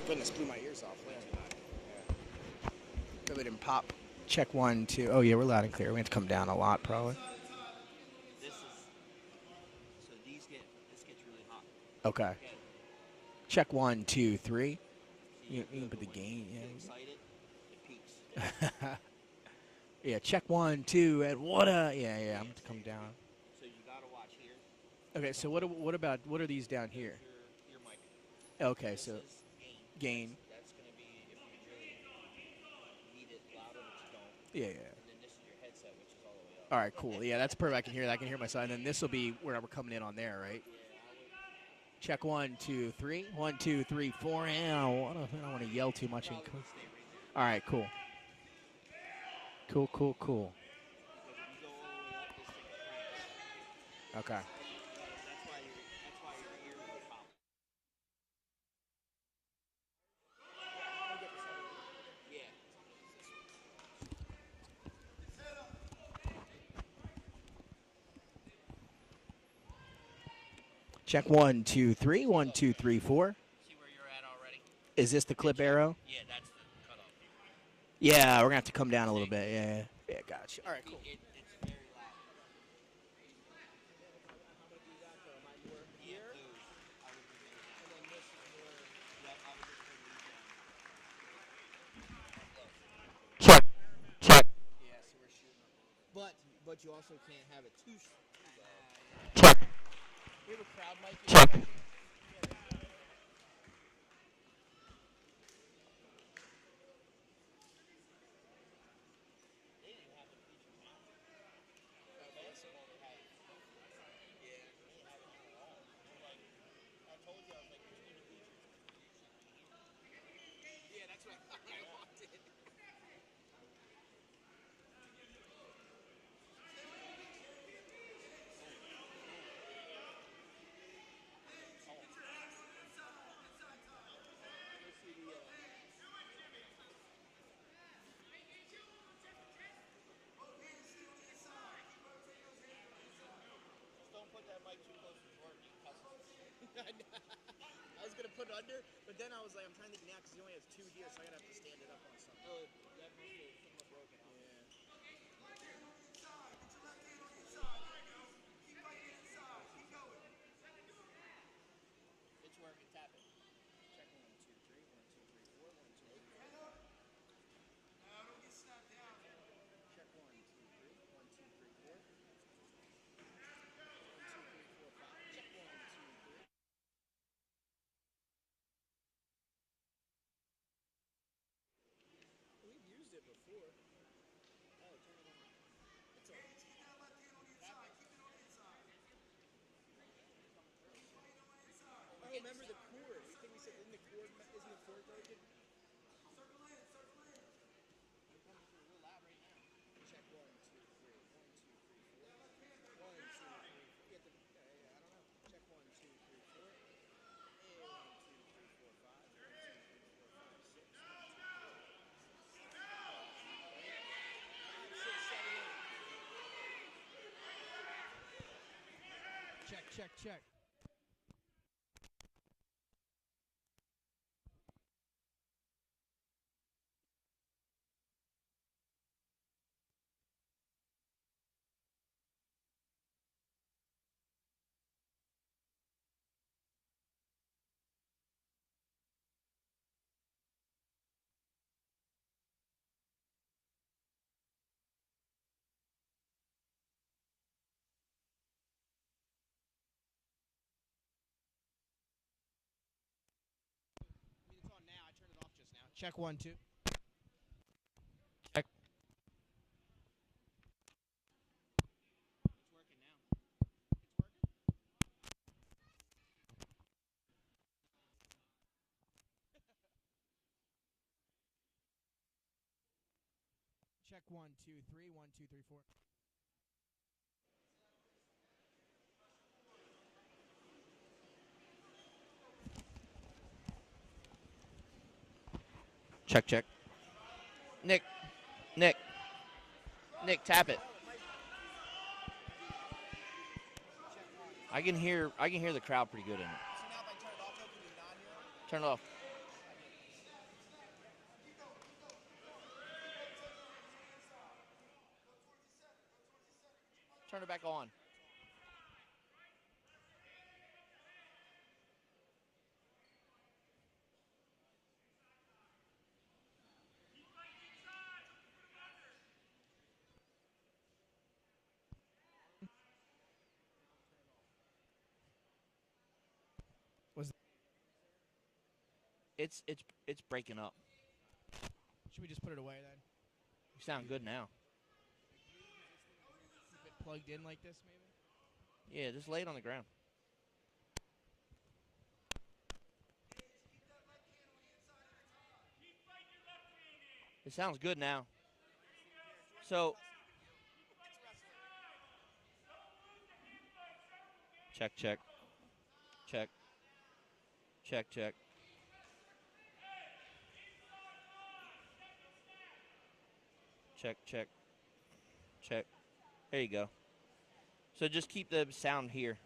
Goodness, blew my ears off. Good, they didn't pop. Check 1, 2. Oh, yeah, we're loud and clear. We have to come down a lot, probably. This is so this gets really hot. Okay. Okay. Check 1, 2, 3. See, You can put the when gain. you get Yeah. excited, it peaks. Yeah, check 1, 2, and what a. Yeah, I'm going to come down. So you gotta watch here. Okay, so what are these down here? Your mic. Okay, This so is gain. That's gonna be if you really need it louder, but you don't. Yeah. And then this is your headset, which is all the way up. All right, cool. Yeah, that's perfect. I can hear that. I can hear my side. And then this will be where we're coming in on there, right? Yeah, Check 1, 2, 3. 1, 2, 3, 4. Ow. I don't want to yell too much. stay right there. All right, cool. Cool. Because if you go all the way up, this thing cranks. Okay. That's why your ears will pop. Yeah. Check 1, 2, 3. 1, 2, 3, 4. See where you're at already? Is this the clip arrow? Yeah, that's the cutoff. Yeah, we're going to have to come down a little bit. Yeah, gotcha. All right, cool. It's very loud. Here, I would bring it down. And then this is more. Yep, I would just bring these down. Check. Check. Yeah, so we're shooting up a little bit. But you also can't have it too low. Check. We have a crowd mic. Check. They didn't have the feature now. Basketball they had. Yeah. They didn't have it at all. Like, I told you, I was like, between the features. Yeah, that's what I walked in. Don't put that mic too close to Jordan. He cusses. I was going to put it under, but then I was like, I'm trying to think now because he only has 2 here, so I'm going to have to stand it up on something. Oh, that must be something broken off. It's working. Tap it. Check 1, 2, 3. 1, 2, 3, 4. 1, 2, 3, 4. Check 1, 2, 3. 1, 2, 3, 4. 1, 2, 3, 4, 5. Check 1, 2, 3. We've used it before. Oh, turn it on. It's on. Oh, remember the cord? You think we said isn't the cord broken? Check 1, 2, 3. 1, 2, 3, 4. 1, 2, 3. You have to, I don't know. Check 1, 2, 3, 4. And 1, 2, 3, 4, 5. 1, 2, 3, 4, 5, 6. 5, 6, 7, 8. Check. It's on now. I turned it off just now. Check 1, 2. Check. It's working now. It's working? Check 1, 2, 3. 1, 2, 3, 4. Check. Nick, tap it. I can hear the crowd pretty good in it. So now if I turn it off, can you not hear it? Turn it off. Turn it back on. Was It's breaking up. should we just put it away then? You sound good now. Keep it plugged in like this, maybe. Yeah, just lay it on the ground. It sounds good now. So check, check, check, check, check. Check, check, check. There you go. So just keep the sound here.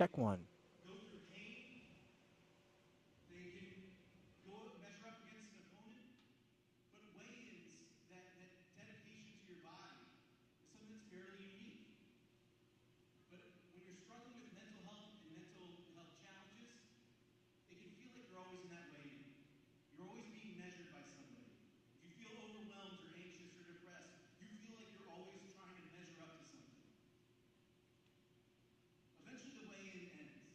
Check one. go through pain. They can go measure up against an opponent. But weigh-ins, that dedication to your body, is something that's fairly unique. But when you're struggling with mental health and mental health challenges, it can feel like you're always in that weigh-in. You're always being measured by somebody. If you feel overwhelmed or anxious or depressed, you feel like you're always trying to measure up to something. Eventually the weigh-in ends.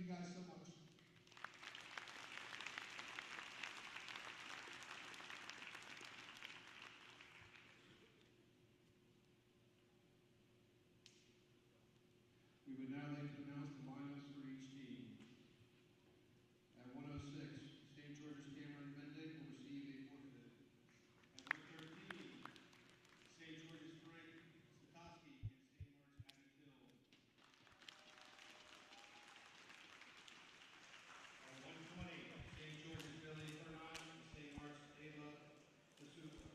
guys so much. We would now like to announce the lineups for each team. At 106, St. George's Cameron Mendick will receive a forfeit. At 113, St. George's Frank Stokowski and St. Mark's Abby Hill. At 120, St. George's Billy Fernand and St. Mark's Ava D'Souza.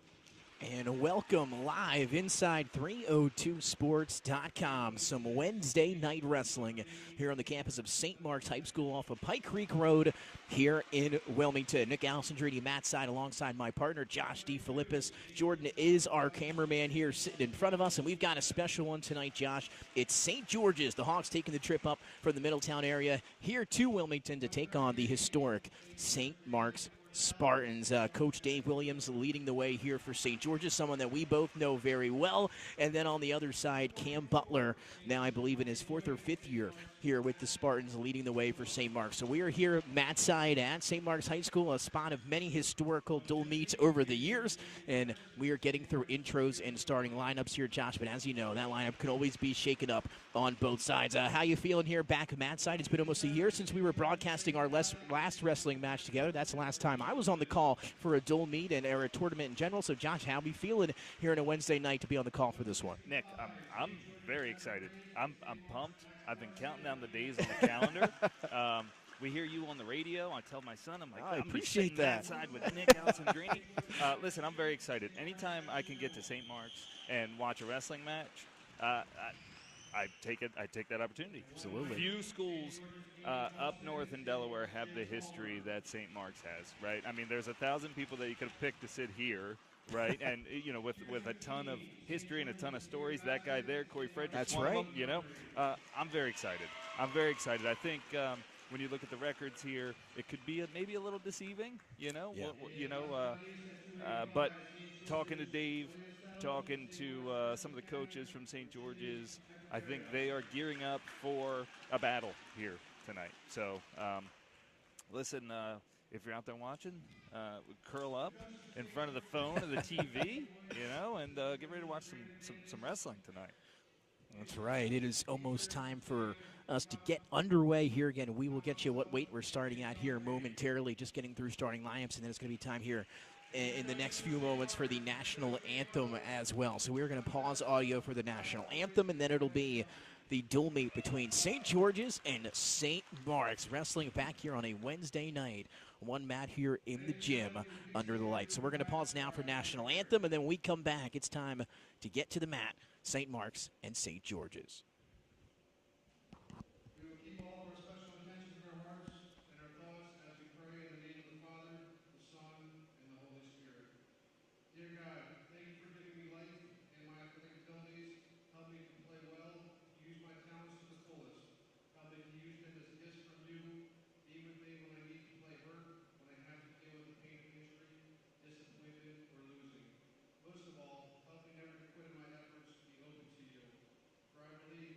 And welcome live inside 302sports.com. Some Wednesday night wrestling here on the campus of St. Mark's High School off of Pike Creek Road here in Wilmington. Nick Alessandrini, Matt Side, alongside my partner, Josh DeFilippis. Jordan is our cameraman here sitting in front of us, and we've got a special one tonight, Josh. It's St. George's. The Hawks taking the trip up from the Middletown area here to Wilmington to take on the historic St. Mark's Spartans. Coach Dave Williams leading the way here for St. George's, someone that we both know very well. And then on the other side, Cam Butler, now I believe in his 4th or 5th year here with the Spartans, leading the way for St. Mark's. So we are here at Matt's side at St. Mark's High School, a spot of many historical dual meets over the years. And we are getting through intros and starting lineups here, Josh. But as you know, that lineup can always be shaken up on both sides. How you feeling here back at Matt's side? It's been almost a year since we were broadcasting our last wrestling match together. That's the last time I was on the call for a dual meet and or a tournament in general. So, Josh, how are we feeling here on a Wednesday night to be on the call for this one? Nick, I'm very excited. I'm pumped. I've been counting down the days on the calendar. We hear you on the radio. I tell my son, I'm like, I I'm appreciate that. Side with Nick Alessandrini. Listen, I'm very excited. Anytime I can get to St. Mark's and watch a wrestling match, I take it. I take that opportunity. Absolutely. Few schools up north in Delaware have the history that St. Mark's has, right? I mean, there's 1,000 people that you could have picked to sit here, right? And with a ton of history and a ton of stories. That guy there, Corey Frederick's That's one right. of them. I'm very excited. I'm very excited. I think when you look at the records here, it could be maybe a little deceiving. Yeah. But talking to Dave, talking to some of the coaches from St. George's, I think they are gearing up for a battle here tonight. So, listen, if you're out there watching, curl up in front of the phone or the TV, and get ready to watch some wrestling tonight. That's right. It is almost time for us to get underway here again. We will get you what weight we're starting at here momentarily, just getting through starting lineups, and then it's going to be time here in the next few moments for the national anthem as well. So we're going to pause audio for the national anthem, and then it'll be the dual meet between St. George's and St. Mark's, wrestling back here on a Wednesday night. One mat here in the gym under the lights. So we're going to pause now for national anthem, and then when we come back, it's time to get to the mat, St. Mark's and St. George's. We will keep all of our special intentions in our hearts and our thoughts as we pray in the name of the Father, the Son, and the Holy Spirit. Dear God, thank you for giving me life and my athletic abilities. Help me to play well, to use my talents to the fullest. Help me to use them as gifts from you. Be with me when I need to play hurt, when I have to deal with the pain of injury, disappointment, or losing. Most of all, help me never to quit in my efforts to be open to you. For I believe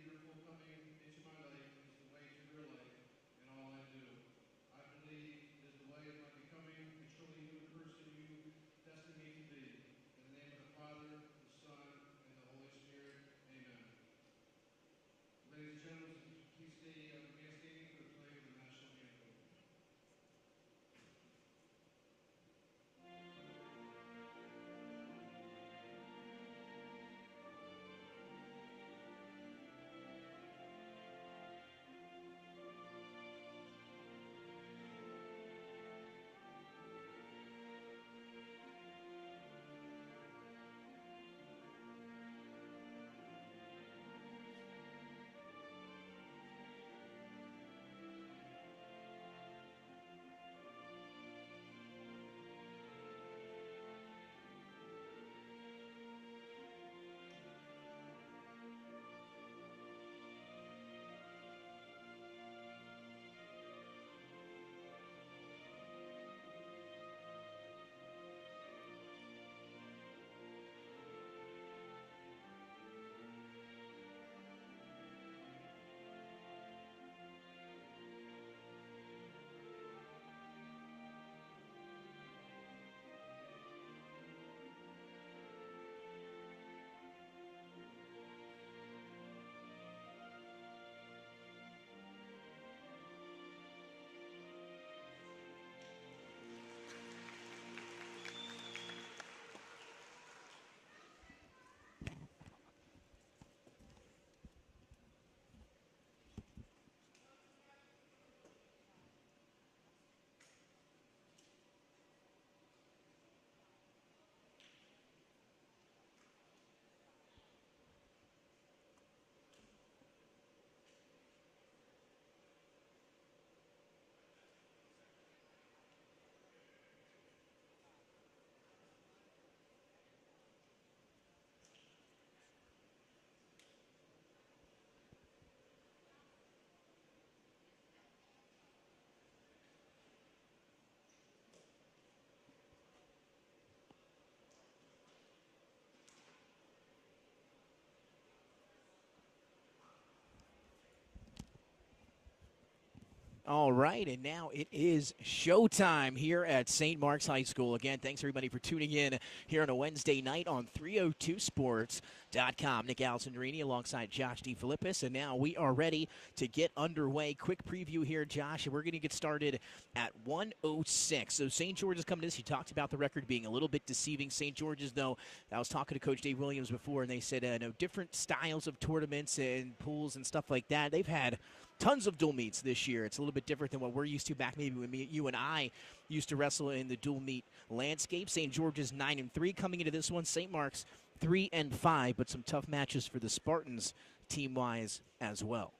All right, and now it is showtime here at St. Mark's High School. Again, thanks everybody for tuning in here on a Wednesday night on 302sports.com. Nick Alessandrini alongside Josh DeFilippis, and now we are ready to get underway. Quick preview here, Josh, and we're going to get started at 1:06. So St. George's coming to this. You talked about the record being a little bit deceiving. St. George's, though, I was talking to Coach Dave Williams before, and they said different styles of tournaments and pools and stuff like that. They've had tons of dual meets this year. It's a little bit different than what we're used to back maybe when you and I used to wrestle in the dual meet landscape. St. George's 9-3 coming into this one. St. Mark's 3-5, but some tough matches for the Spartans team-wise as well.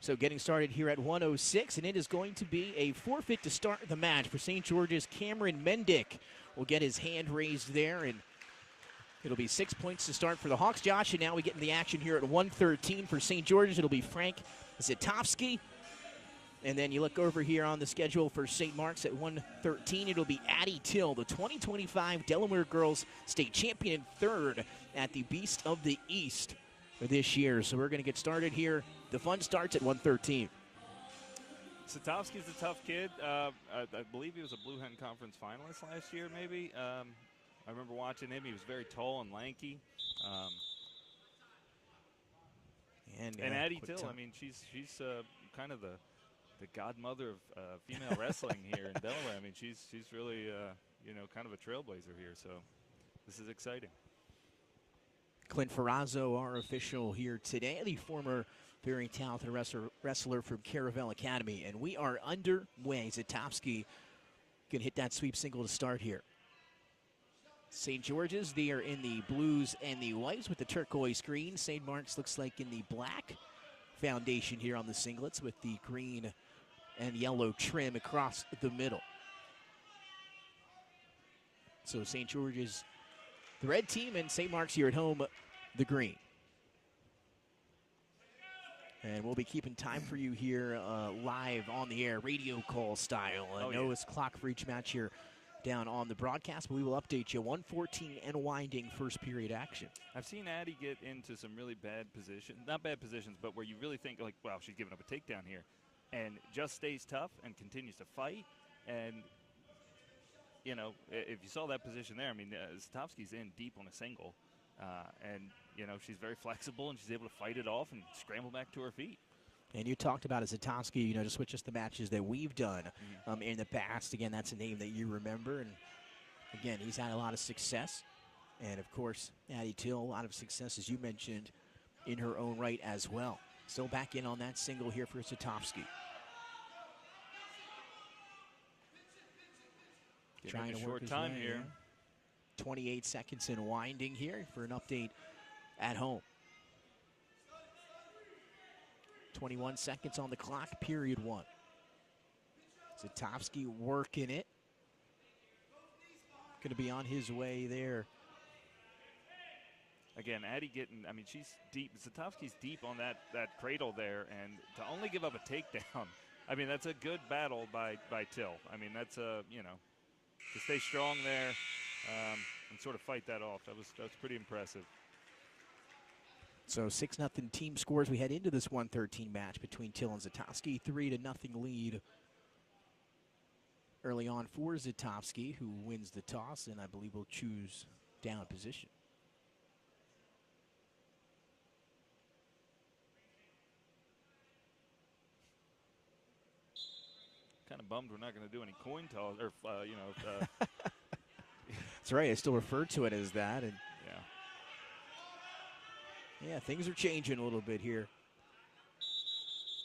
So getting started here at 1:06, and it is going to be a forfeit to start the match for St. George's. Cameron Mendick will get his hand raised there, and it'll be 6 points to start for the Hawks, Josh, and now we get in the action here at 1:13 for St. George's. It'll be Frank Zitovsky. And then you look over here on the schedule for St. Mark's at 1:13. It'll be Addie Till, the 2025 Delaware Girls State Champion and third at the Beast of the East for this year. So we're going to get started here. The fun starts at 1:13. Zitovsky's a tough kid. I believe he was a Blue Hen Conference finalist last year, maybe. I remember watching him. He was very tall and lanky. And Addie Till, I mean, she's kind of the godmother of female wrestling here in Delaware. I mean, she's really, kind of a trailblazer here. So this is exciting. Clint Ferrazzo, our official here today, the former very talented wrestler from Caravel Academy. And we are underway. Zitovsky can hit that sweep single to start here. St. George's, they are in the blues and the whites with the turquoise green. St. Mark's looks like in the black foundation here on the singlets with the green and yellow trim across the middle. So St. George's, the red team, and St. Mark's here at home, the green. And we'll be keeping time for you here live on the air, radio call style. Noah's clock for each match here down on the broadcast, but we will update you. 1:14 and winding first period action. I've seen Addie get into some really bad positions, not bad positions, but where you really think, like, wow, she's giving up a takedown here, and just stays tough and continues to fight. And, if you saw that position there, I mean, Zitovsky's in deep on a single, and, she's very flexible, and she's able to fight it off and scramble back to her feet. And you talked about Zitovsky, just with just the matches that we've done in the past. Again, that's a name that you remember. And, again, he's had a lot of success. And, of course, Addie Till, a lot of success, as you mentioned, in her own right as well. Still back in on that single here for Zitovsky. Trying to work his time way here. 28 seconds in winding here for an update at home. 21 seconds on the clock, period one. Zitovsky working it. Going to be on his way there. Again, Addie she's deep. Zitovsky's deep on that cradle there, and to only give up a takedown, I mean, that's a good battle by Till. I mean, that's to stay strong there and sort of fight that off. That's pretty impressive. So 6-0 team scores. We head into this 1:13 match between Till and Zitovsky. 3-0 lead early on for Zitovsky, who wins the toss, and I believe will choose down position. Kind of bummed we're not going to do any coin toss, or That's right. I still refer to it as that, and yeah, things are changing a little bit here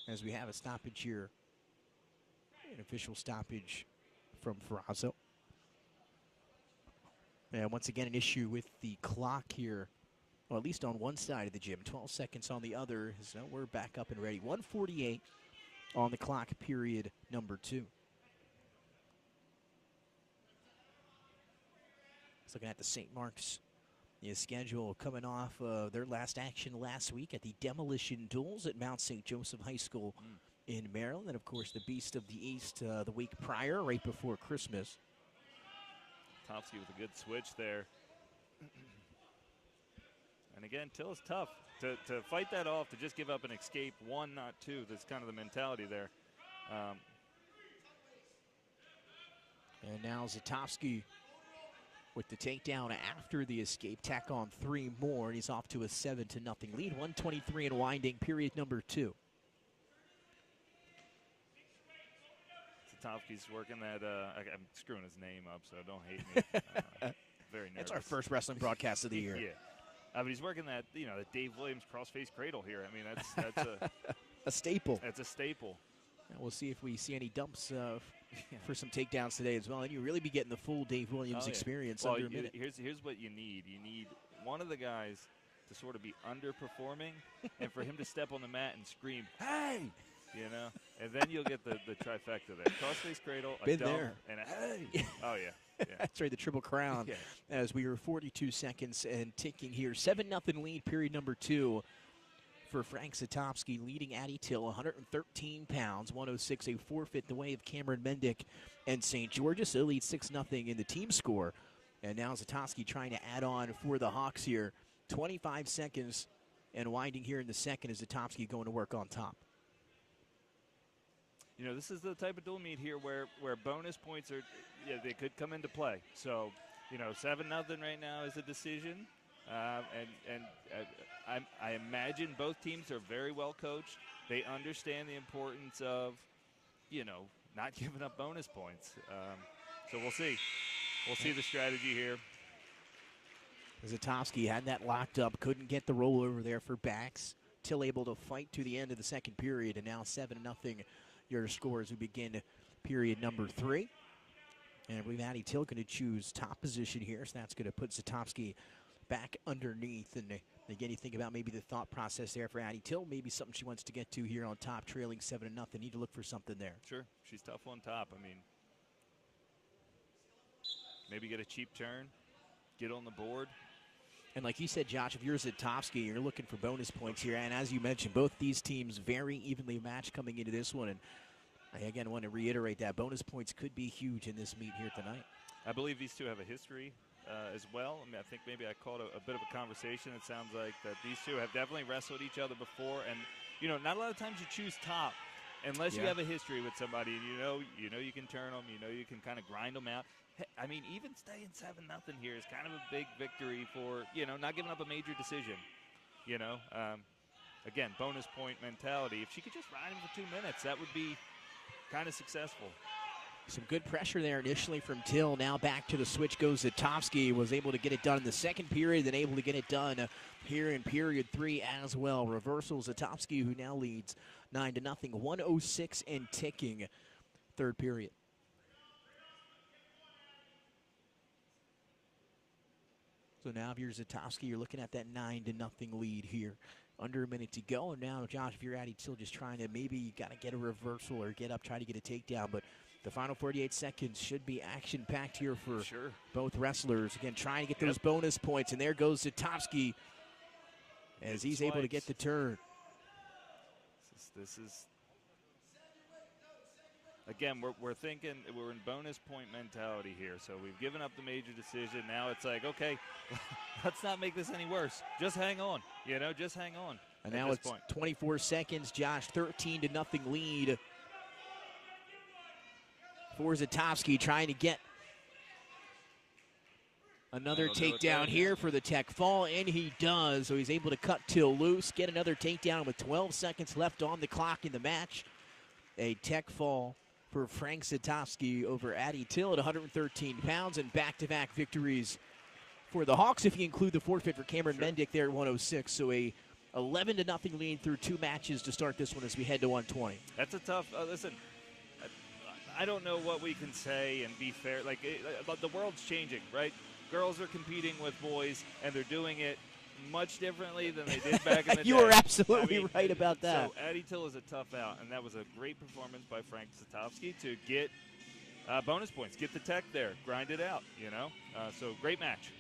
as we have a stoppage here, an official stoppage from Ferrazzo. And once again, an issue with the clock here, well, at least on one side of the gym. 12 seconds on the other. So we're back up and ready. 1:48 on the clock, period number 2. Just looking at the St. Mark's schedule, coming off their last action last week at the Demolition Duels at Mount St. Joseph High School in Maryland. And, of course, the Beast of the East the week prior, right before Christmas. Zitovsky with a good switch there. And again, Till is tough. to fight that off, to just give up an escape, 1, not 2, that's kind of the mentality there. And now Zatowski with the takedown after the escape. Tack on 3 more, and he's off to a 7-0 lead. 123 and winding, period number 2. Zatowski's working that, I'm screwing his name up, so don't hate me. Very nervous. That's our first wrestling broadcast of the year. Yeah. But he's working that, the Dave Williams cross-face cradle here. I mean, that's a staple. That's a staple. And we'll see if we see any dumps for some takedowns today as well. And you really be getting the full Dave Williams experience under a minute. Here's what you need. You need one of the guys to sort of be underperforming and for him to step on the mat and scream, "Hey!" And then you'll get the trifecta there. Cross-face cradle, a Been dump, there. and a hey. Oh, yeah. That's right, the Triple Crown. Yeah. As we are 42 seconds and ticking here. 7-0 lead, period number 2 for Frank Zatowski, leading Addy Till, 113 pounds, 106, a forfeit the way of Cameron Mendick and St. George's. So leads 6-0 in the team score. And now Zatowski trying to add on for the Hawks here. 25 seconds and winding here in the second as Zatowski going to work on top. This is the type of dual meet here where bonus points they could come into play. So, 7-0 right now is a decision. I imagine both teams are very well coached. They understand the importance of, not giving up bonus points. So we'll see. We'll see the strategy here. Zatowski had that locked up, couldn't get the rollover there for backs. Till able to fight to the end of the second period, and now 7-0 your score as we begin period number 3. And I believe Addy Till going to choose top position here, so that's going to put Zatowski back underneath. And again, you think about maybe the thought process there for Addy Till, maybe something she wants to get to here on top, trailing 7-0. Need to look for something there. Sure, she's tough on top. I mean, maybe get a cheap turn, get on the board. And like you said, Josh, if you're Zatowski, you're looking for bonus points here. And as you mentioned, both these teams very evenly matched coming into this one. And I, again, want to reiterate that bonus points could be huge in this meet here tonight. I believe these two have a history as well. I mean, I think maybe I caught a bit of a conversation. It sounds like that these two have definitely wrestled each other before. And, not a lot of times you choose top unless you have a history with somebody. And you can turn them. You can kind of grind them out. I mean, even staying 7-0 here is kind of a big victory for, not giving up a major decision. Again, bonus point mentality. If she could just ride him for 2 minutes, that would be kind of successful. Some good pressure there initially from Till. Now back to the switch goes Zatowski. Was able to get it done in the second period, then able to get it done here in period 3 as well. Reversal Zatowski, who now leads 9-0, 106 and ticking, third period. So now if you're Zatowski, you're looking at that 9-0 lead here. Under a minute to go. And now, Josh, if you're Addy Till, just trying to maybe you got to get a reversal or get up, try to get a takedown. But the final 48 seconds should be action-packed here for both wrestlers. Again, trying to get those bonus points. And there goes Zatowski as he's able to get the turn. This is again, we're thinking we're in bonus point mentality here. So we've given up the major decision. Now it's like, okay, let's not make this any worse. Just hang on, just hang on. And now it's 24 seconds, Josh, 13-0 lead for Zatowski, trying to get another takedown here for the tech fall, and he does. So he's able to cut Till loose, get another takedown with 12 seconds left on the clock in the match. A tech fall for Frank Zatowski over Addy Till at 113 pounds, and back-to-back victories for the Hawks if you include the forfeit for Cameron Mendick there at 106. So a 11-0 lead through 2 matches to start this one as we head to 120. That's a tough listen, I don't know what we can say and be fair. But the world's changing, right? Girls are competing with boys, and they're doing it much differently than they did back in the day. You are absolutely right about that. So Addy Till is a tough out, and that was a great performance by Frank Zatowski to get bonus points, get the tech there, grind it out, So great match.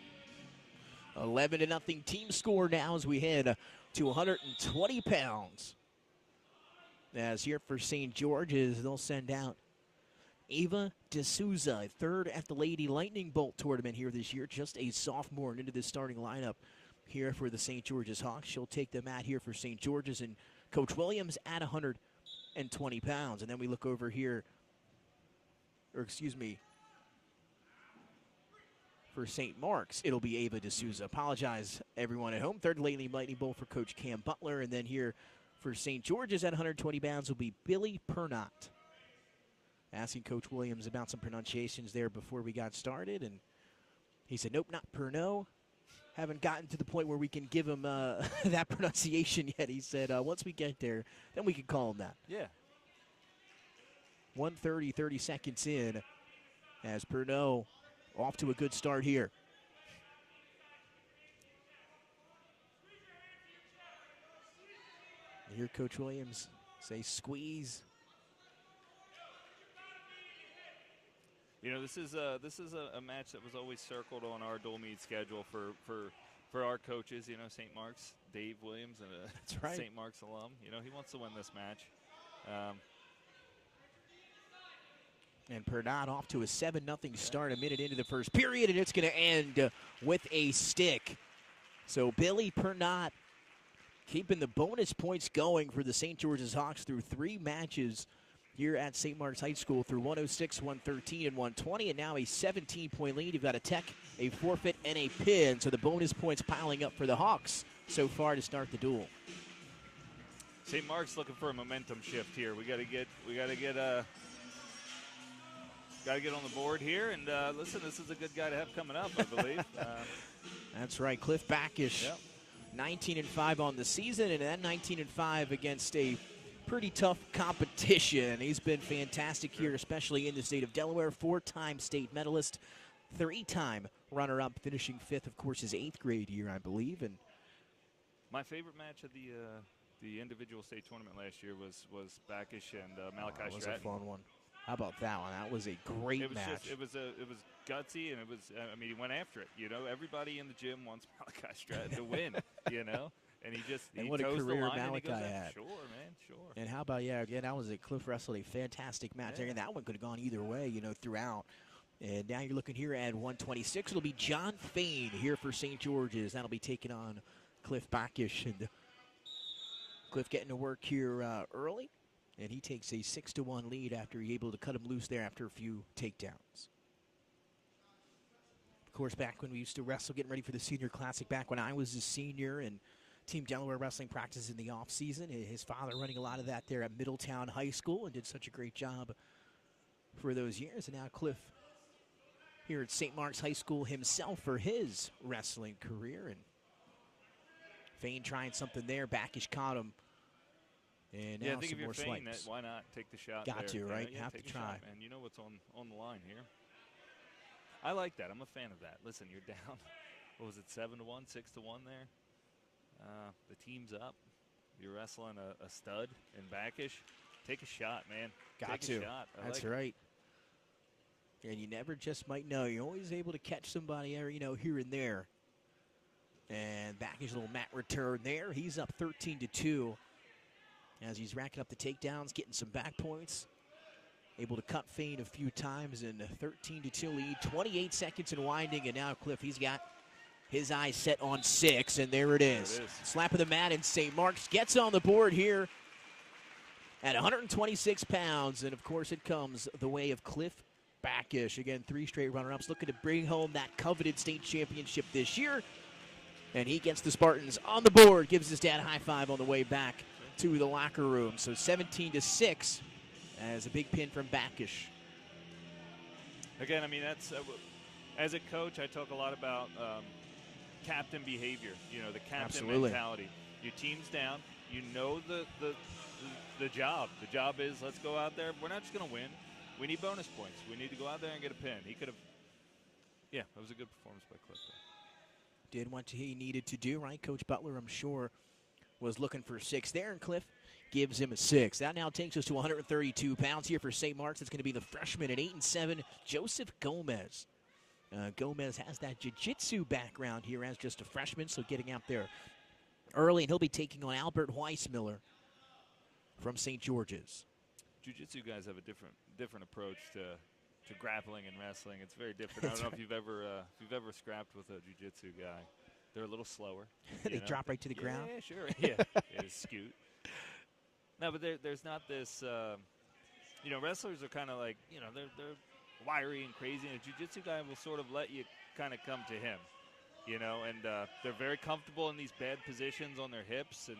11-0 team score now as we head to 120 pounds. As here for St. George's, they'll send out Ava D'Souza, third at the Lady Lightning Bolt tournament here this year, just a sophomore and into the starting lineup here for the St. George's Hawks. She'll take the mat here for St. George's, and Coach Williams at 120 pounds. And then we look over here, or excuse me, for St. Mark's, it'll be Ava D'Souza. Apologize, everyone at home. Third Lightning Bowl for Coach Cam Butler. And then here for St. George's at 120 pounds will be Billy Pernot. Asking Coach Williams about some pronunciations there before we got started, and he said, nope, not Pernod. Haven't gotten to the point where we can give him that pronunciation yet. He said, once we get there, then we can call him that. Yeah. 1:30, 30 seconds in, as Pernod off to a good start here. You hear Coach Williams say squeeze. You know, this is a match that was always circled on our dual meet schedule for our coaches. You know, St. Mark's, Dave Williams, and That's right. St. Mark's alum. You know, he wants to win this match. And Pernod off to a 7-0 start a minute into the first period, and it's going to end with a stick. So Billy Pernod keeping the bonus points going for the St. George's Hawks through 3 matches here at St. Mark's High School through 106, 113, and 120, and now a 17-point lead. You've got a tech, a forfeit, and a pin. So the bonus points piling up for the Hawks so far to start the duel. St. Mark's looking for a momentum shift here. We got to get on the board here. And listen, this is a good guy to have coming up, I believe. That's right, Cliff Backish, 19-5 on the season, and that 19-5 against a pretty tough competition. He's been fantastic here, especially in the state of Delaware. 4-time state medalist, 3-time runner-up, finishing 5th, of course, his 8th grade year, I believe. And my favorite match of the individual state tournament last year was Backish and Malachi that was Stratton. a fun one. How about that one? That was a great match. It was gutsy, and it was. I mean, he went after it. You know, everybody in the gym wants Malachi Stratton to win. You know. And and what a career Malachi had. Sure, man, sure. And how about, again, that was a Cliff wrestled a fantastic match there, and that one could have gone either way, you know, throughout. And now you're looking here at 126. It'll be John Fain here for St. George's. That'll be taking on Cliff Backish. And Cliff getting to work here early, and he takes a 6-1 lead after he's able to cut him loose there after a few takedowns. Of course, back when we used to wrestle, getting ready for the Senior Classic, back when I was a senior, and Team Delaware Wrestling practices in the off-season. His father running a lot of that there at Middletown High School, and did such a great job for those years. And now Cliff here at St. Mark's High School himself for his wrestling career. And Fain trying something there. Backish caught him. And now I think some if you're more Fain, swipes. why not take the shot? Got there, to, right? Yeah, have to take a try. shot, man. You know what's on the line here. I like that. I'm a fan of that. Listen, you're down. What was it, 7-1, 6-1 there? The team's up. You're wrestling a stud in Backish. Take a shot, man. Take a shot. That's right. And you never just might know. You're always able to catch somebody, you know, here and there. And Backish, little mat return there. He's up 13-2 as he's racking up the takedowns, getting some back points. Able to cut Fain a few times, and a 13-2 lead. 28 seconds in winding, and now Cliff, he's got his eyes set on 6, and there it is. Slap of the mat, and St. Mark's gets on the board here at 126 pounds. And, of course, it comes the way of Cliff Backish. Again, 3 straight runner-ups, looking to bring home that coveted state championship this year. And he gets the Spartans on the board, gives his dad a high five on the way back to the locker room. So 17-6 as a big pin from Backish. Again, I mean, that's as a coach, I talk a lot about captain behavior, you know, the captain mentality. Your team's down. You know the job. The job is, let's go out there. We're not just going to win. We need bonus points. We need to go out there and get a pin. He could have, it was a good performance by Cliff. Did what he needed to do, right? Coach Butler, I'm sure, was looking for 6 there, and Cliff gives him a 6. That now takes us to 132 pounds here for St. Mark's. It's going to be the freshman at 8-7, Joseph Gomez. Gomez has that jiu-jitsu background here as just a freshman, so getting out there early, and he'll be taking on Albert Weissmiller from St. George's. Jiu-jitsu guys have a different approach to grappling and wrestling. It's very different. I don't know if you've ever scrapped with a jiu-jitsu guy. They're a little slower. They drop right to the ground. Yeah, sure. Yeah, scoot. No, but there's not this. Wrestlers are kind of like they're wiry and crazy, and a jiu-jitsu guy will sort of let you kind of come to him, and they're very comfortable in these bad positions on their hips and.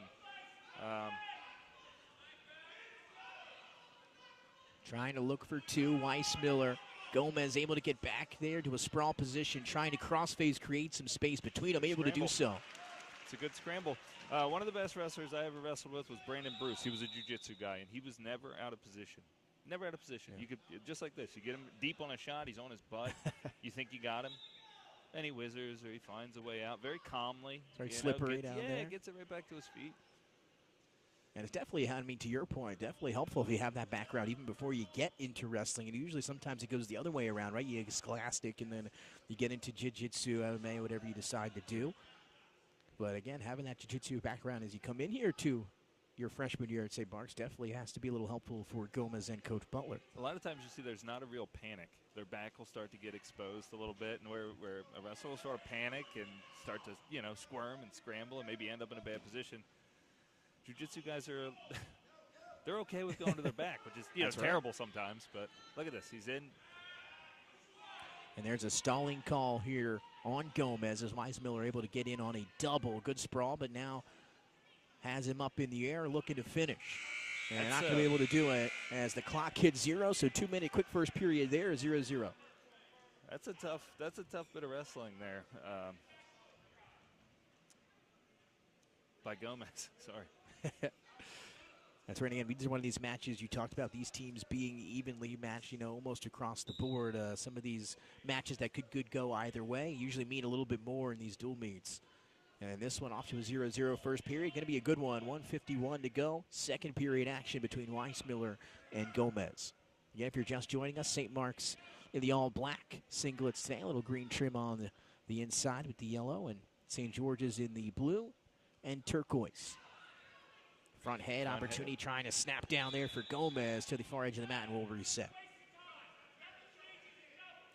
Trying to look for two. Weissmiller. Gomez able to get back there to a sprawl position, trying to crossface, create some space between them, able to do so. It's a good scramble. One of the best wrestlers I ever wrestled with was Brandon Bruce. He was a jiu-jitsu guy, and he was never out of position. Never out of position. Yeah. You could, just like this, you get him deep on a shot, he's on his butt. You think you got him, and he whizzes or he finds a way out very calmly. Very slippery down there. Yeah, gets it right back to his feet. And it's definitely, to your point, definitely helpful if you have that background even before you get into wrestling. And usually sometimes it goes the other way around, right? You get scholastic and then you get into jiu-jitsu, MMA, whatever you decide to do. But again, having that jiu-jitsu background as you come in here to your freshman year at St. Mark's definitely has to be a little helpful for Gomez and Coach Butler. A lot of times you see there's not a real panic. Their back will start to get exposed a little bit, and where a wrestler will sort of panic and start to, squirm and scramble and maybe end up in a bad position. Jiu-jitsu guys are, they're okay with going to their back, which is terrible sometimes. But look at this, he's in. And there's a stalling call here on Gomez as Weissmiller able to get in on a double. Good sprawl, but now has him up in the air looking to finish. And not going to be able to do it as the clock hits 0, so 2-minute quick first period there, 0-0. That's a tough bit of wrestling there by Gomez. Sorry. That's right. Again, these are one of these matches you talked about, these teams being evenly matched, almost across the board. Some of these matches that could go either way usually mean a little bit more in these dual meets. And this one off to a 0-0 first period. Going to be a good one. 1:51 to go. Second period action between Weissmiller and Gomez. Again, if you're just joining us, St. Mark's in the all-black singlets today. A little green trim on the inside with the yellow. And St. George's in the blue and turquoise. Front head opportunity trying to snap down there for Gomez to the far edge of the mat, and we'll reset.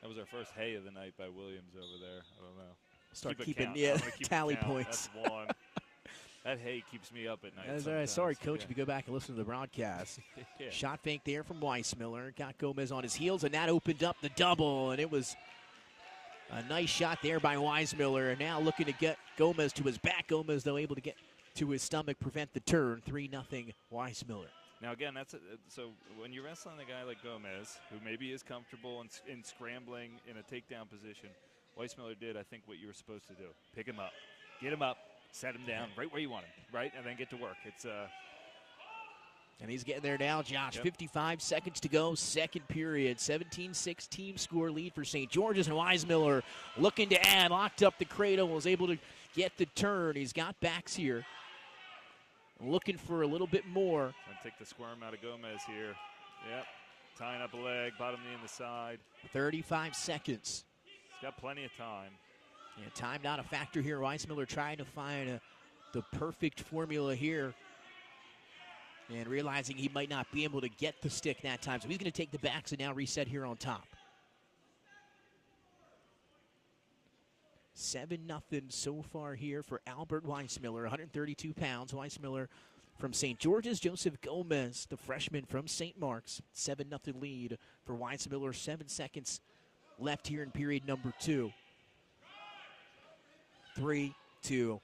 That was our first hay of the night by Williams over there. I don't know. Start keeping tally points. That's one. That hay keeps me up at night. That's all right. Sorry, Coach, if you go back and listen to the broadcast. Yeah. Shot fake there from Weissmiller. Got Gomez on his heels, and that opened up the double, and it was a nice shot there by Weissmiller. And now looking to get Gomez to his back. Gomez, though, able to get to his stomach, prevent the turn. 3-0 Weissmiller. Now, again, so when you're wrestling a guy like Gomez, who maybe is comfortable in scrambling in a takedown position, Weissmiller did, I think, what you were supposed to do. Pick him up, get him up, set him down right where you want him, right, and then get to work. And he's getting there now, Josh. Yep. 55 seconds to go, second period. 17-6 team score lead for St. George's, and Weissmiller looking to add, locked up the cradle, was able to get the turn. He's got backs here. Looking for a little bit more. Trying to take the squirm out of Gomez here. Yep. Tying up a leg, bottom knee in the side. 35 seconds. He's got plenty of time. Yeah, time not a factor here. Weissmiller trying to find the perfect formula here. And realizing he might not be able to get the stick that time. So he's going to take the backs and now reset here on top. 7-0 so far here for Albert Weissmiller, 132 pounds. Weissmiller from St. George's. Joseph Gomez, the freshman from St. Mark's. 7-0 lead for Weissmiller. 7 seconds left here in period number 2. 3, 2,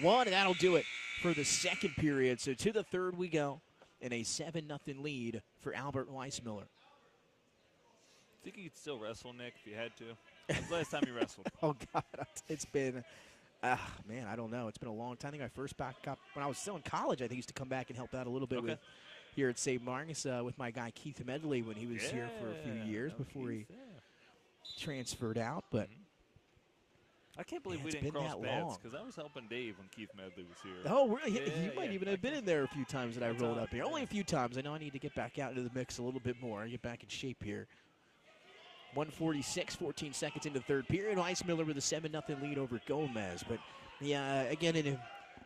1, and that'll do it for the second period. So to the third we go, and a 7-0 lead for Albert Weissmiller. Think you could still wrestle, Nick, if you had to? When's the last time you wrestled? Oh, God, it's been, man, I don't know. It's been a long time. I think I first back up when I was still in college. I think I used to come back and help out a little bit with here at St. Mark's with my guy Keith Medley when he was here for a few years before he transferred out. But I can't believe we didn't cross paths because I was helping Dave when Keith Medley was here. Oh, really? You might even have been in there a few times that I rolled up here. Only a few times. I know I need to get back out into the mix a little bit more and get back in shape here. 1:46, 14 seconds into the third period. Weissmiller with a 7-0 lead over Gomez. But, yeah, again,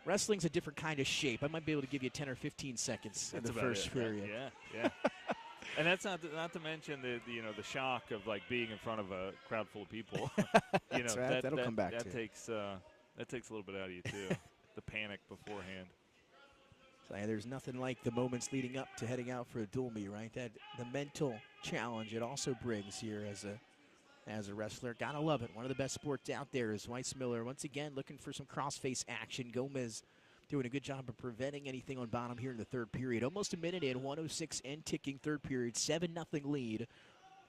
wrestling's a different kind of shape. I might be able to give you 10 or 15 seconds in the first period. Yeah. And that's not to mention the shock of like being in front of a crowd full of people. That's right. That'll come back. That takes That takes a little bit out of you, too. The panic beforehand. So, yeah, there's nothing like the moments leading up to heading out for a dual meet, right? That the mental challenge it also brings here as a wrestler. Gotta love it. One of the best sports out there is Weissmiller once again looking for some crossface action. Gomez doing a good job of preventing anything on bottom here in the third period. Almost a minute in, 1:06 and ticking third period. 7-0 lead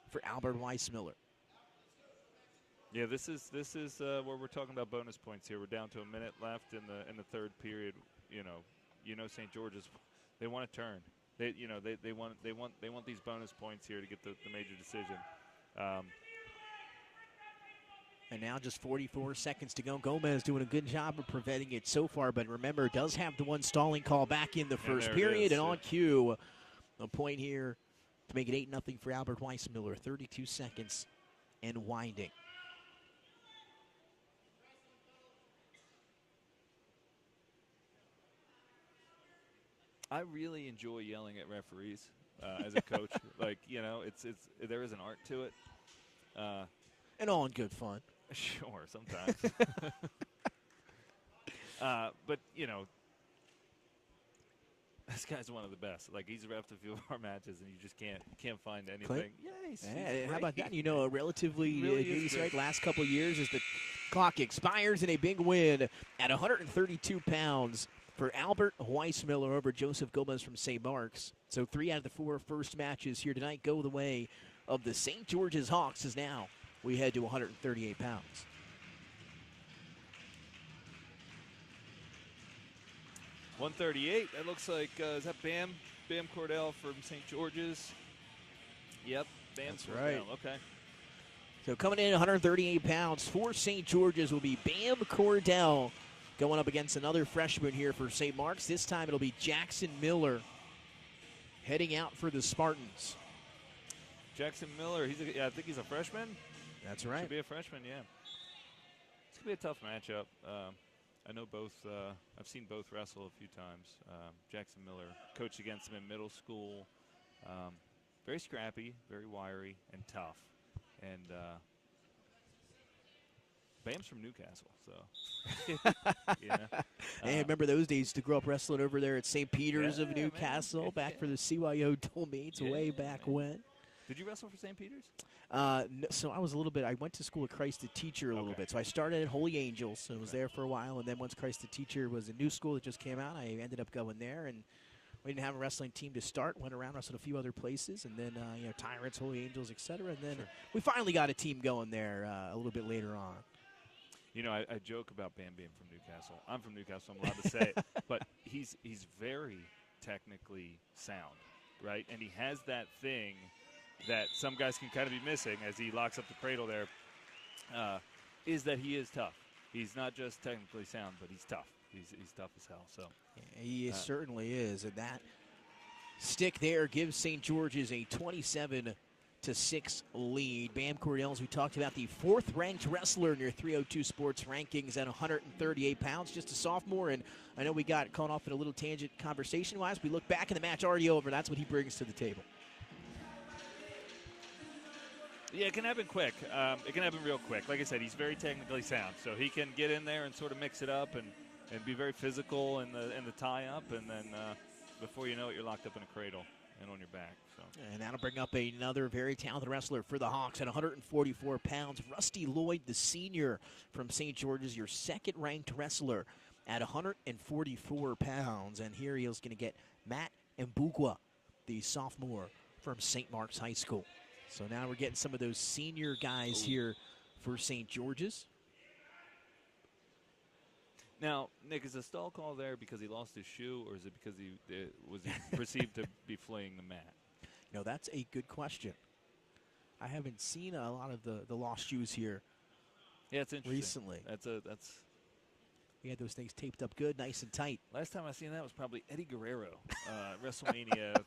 for Albert Weissmiller. Yeah, this is where we're talking about bonus points here. We're down to a minute left in the third period. St. George's, they want to turn. They want these bonus points here to get the major decision. And now just 44 seconds to go. Gomez doing a good job of preventing it so far, but remember, does have the one stalling call back in the first period. And on cue, a point here to make it 8-0 for Albert Weissmiller. 32 seconds and winding. I really enjoy yelling at referees as a coach. There is an art to it. And all in good fun. Sure, sometimes. But, this guy's one of the best. Like, he's reffed a few of our matches, and you just can't find anything. Clint? Yeah, he's How about that? A relatively really right last couple of years as the clock expires in a big win at 132 pounds for Albert Weissmiller over Joseph Gomez from St. Mark's. So 3 out of the 4 first matches here tonight go the way of the St. George's Hawks as now we head to 138 pounds. $138. That looks like, is that Bam Cordell from St. George's? Yep, Bam's That's right. Okay. So coming in at 138 pounds for St. George's will be Bam Cordell going up against another freshman here for St. Mark's. This time it'll be Jackson Miller heading out for the Spartans. Jackson Miller, I think he's a freshman. That's right. Should be a freshman, yeah. It's going to be a tough matchup. I know both. I've seen both wrestle a few times. Jackson Miller coached against him in middle school. Very scrappy, very wiry, and tough. And Bam's from Newcastle, so. Hey, remember those days to grow up wrestling over there at St. Peter's of man. Newcastle, back for the CYO dual meets way back man. when. Did you wrestle for St. Peter's? No, so I was I went to school at Christ the Teacher a little bit. So I started at Holy Angels and was there for a while. And then once Christ the Teacher was a new school that just came out, I ended up going there. And we didn't have a wrestling team to start. Went around, wrestled a few other places. And then, Tyrants, Holy Angels, etc. And then we finally got a team going there a little bit later on. I joke about Bam being from Newcastle. I'm from Newcastle. I'm allowed to say it. But he's very technically sound, right? And he has that thing that some guys can kind of be missing as he locks up the cradle there, is that he is tough. He's not just technically sound, but he's tough. He's tough as hell. So yeah, he certainly is. And that stick there gives St. George's a 27-6 lead. Bam Cordell, as we talked about, the 4th-ranked wrestler in your 302 Sports rankings at 138 pounds, just a sophomore. And I know we got caught off in a little tangent conversation-wise. We look back in the match already over. That's what he brings to the table. Yeah, it can happen quick. It can happen real quick. Like I said, he's very technically sound, so he can get in there and sort of mix it up and be very physical in the tie-up, and then before you know it, you're locked up in a cradle and on your back. So. And that'll bring up another very talented wrestler for the Hawks at 144 pounds. Rusty Lloyd, the senior from St. George's, your 2nd-ranked wrestler at 144 pounds. And here he is going to get Matt Mbugwa, the sophomore from St. Mark's High School. So now we're getting some of those senior guys here for St. George's. Now, Nick, is the stall call there because he lost his shoe, or is it because he was perceived to be fleeing the mat? That's a good question. I haven't seen a lot of the lost shoes here. Yeah, it's interesting. Recently. That's. We had those things taped up good, nice and tight. Last time I seen that was probably Eddie Guerrero, WrestleMania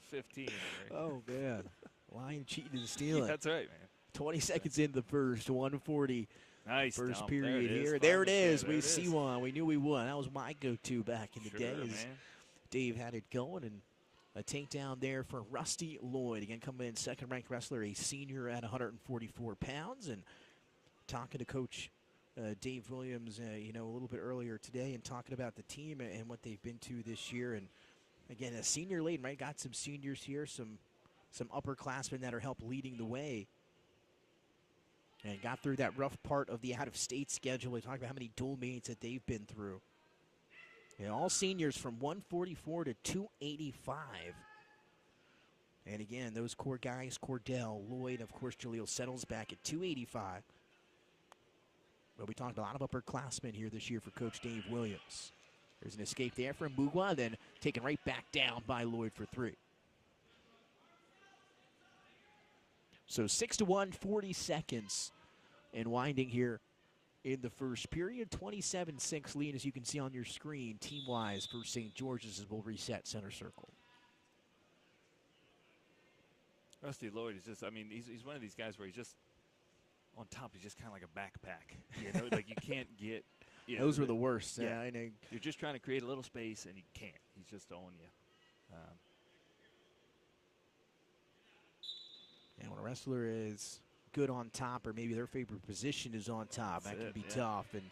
15. Right? Oh man. Lying, cheating, and stealing. That's right, man. 20 seconds in the first, 140. Nice. First period here. There it is. We see one. We knew we won. That was my go-to back in the day. As Dave had it going, and a takedown there for Rusty Lloyd. Again, coming in 2nd-ranked wrestler, a senior at 144 pounds. And talking to Coach Dave Williams, a little bit earlier today, and talking about the team and what they've been to this year. And again, a senior laden, right? Got some seniors here, some upperclassmen that are help leading the way. And got through that rough part of the out-of-state schedule. We talked about how many dual meets that they've been through. All seniors from 144 to 285. And again, those core guys, Cordell, Lloyd, of course, Jaleel settles back at 285. But we talked a lot of upperclassmen here this year for Coach Dave Williams. There's an escape there from Mbugua, then taken right back down by Lloyd for 3. So 6-1, 40 seconds, and winding here in the first period. 27-6 lead, as you can see on your screen, team-wise for St. George's, as we'll reset center circle. Rusty Lloyd is just, he's one of these guys where he's just on top. He's just kind of like a backpack. Like you can't get. Those were the worst. Yeah, I know. You're just trying to create a little space, and you can't. He's just on you. And when a wrestler is good on top, or maybe their favorite position is on top, that can be tough. And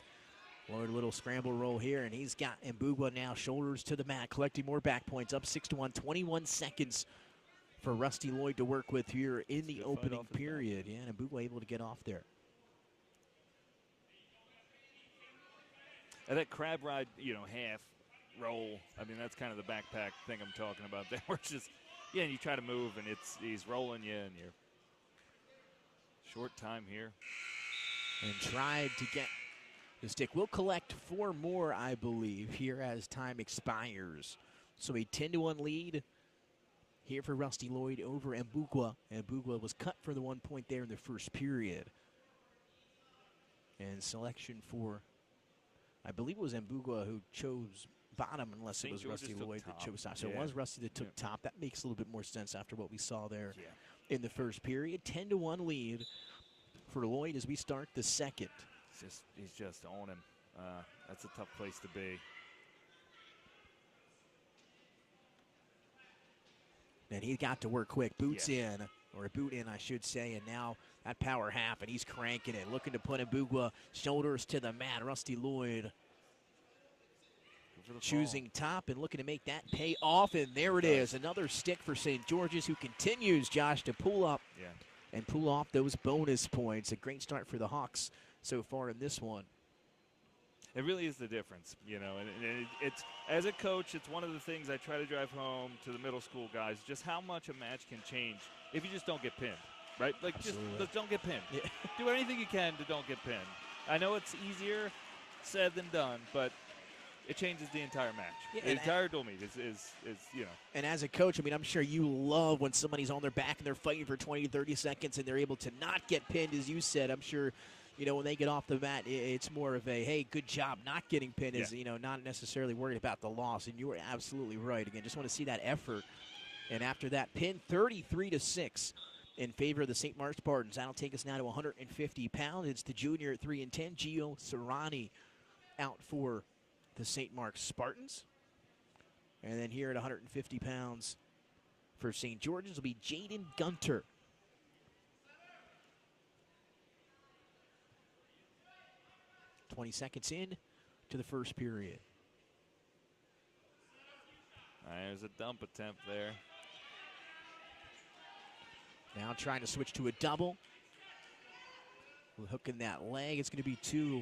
Lloyd, a little scramble roll here, and he's got Mbugua now shoulders to the mat, collecting more back points, up 6-1, 21 seconds for Rusty Lloyd to work with here in the opening period. Yeah, and Mbugua able to get off there. And that crab ride, half roll, that's kind of the backpack thing I'm talking about there, where it's just, and you try to move, and he's rolling you, and you're short time here. And tried to get the stick. We'll collect 4 more, I believe, here as time expires. So a 10-1 lead here for Rusty Lloyd over Mbugua. Mbugua was cut for the 1 point there in the first period. And selection for, I believe it was Mbugua who chose bottom, unless it was Rusty Lloyd that chose top. So it was Rusty that took top. That makes a little bit more sense after what we saw there in the first period. 10-1 lead for Lloyd as we start the second. He's just on him. That's a tough place to be. And he got to work quick. Boots in, or a boot in, I should say, and now that power half, and he's cranking it, looking to put Mbugua shoulders to the mat. Rusty Lloyd choosing top and looking to make that pay off, and there it is. Another stick for St. George's, who continues, Josh, to pull up and pull off those bonus points. A great start for the Hawks so far in this one. It really is the difference, and it's, as a coach, it's one of the things I try to drive home to the middle school guys, just how much a match can change if you just don't get pinned, right? Like, just don't get pinned. Yeah. Do anything you can to don't get pinned. I know it's easier said than done, but it changes the entire match. Yeah, the entire dual meet is. And as a coach, I'm sure you love when somebody's on their back and they're fighting for 20, 30 seconds and they're able to not get pinned, as you said. I'm sure, when they get off the mat, it's more of a, hey, good job not getting pinned, is, not necessarily worried about the loss. And you were absolutely right. Again, just want to see that effort. And after that pin, 33-6 in favor of the St. Mark Spartans. That'll take us now to 150 pounds. It's the junior at 3-10, Gio Serrani, out for the St. Mark Spartans. And then here at 150 pounds for St. George's will be Jaden Gunter. "20 seconds in to the first period. There's a dump attempt there. Now trying to switch to a double. We're hooking that leg. It's going to be 2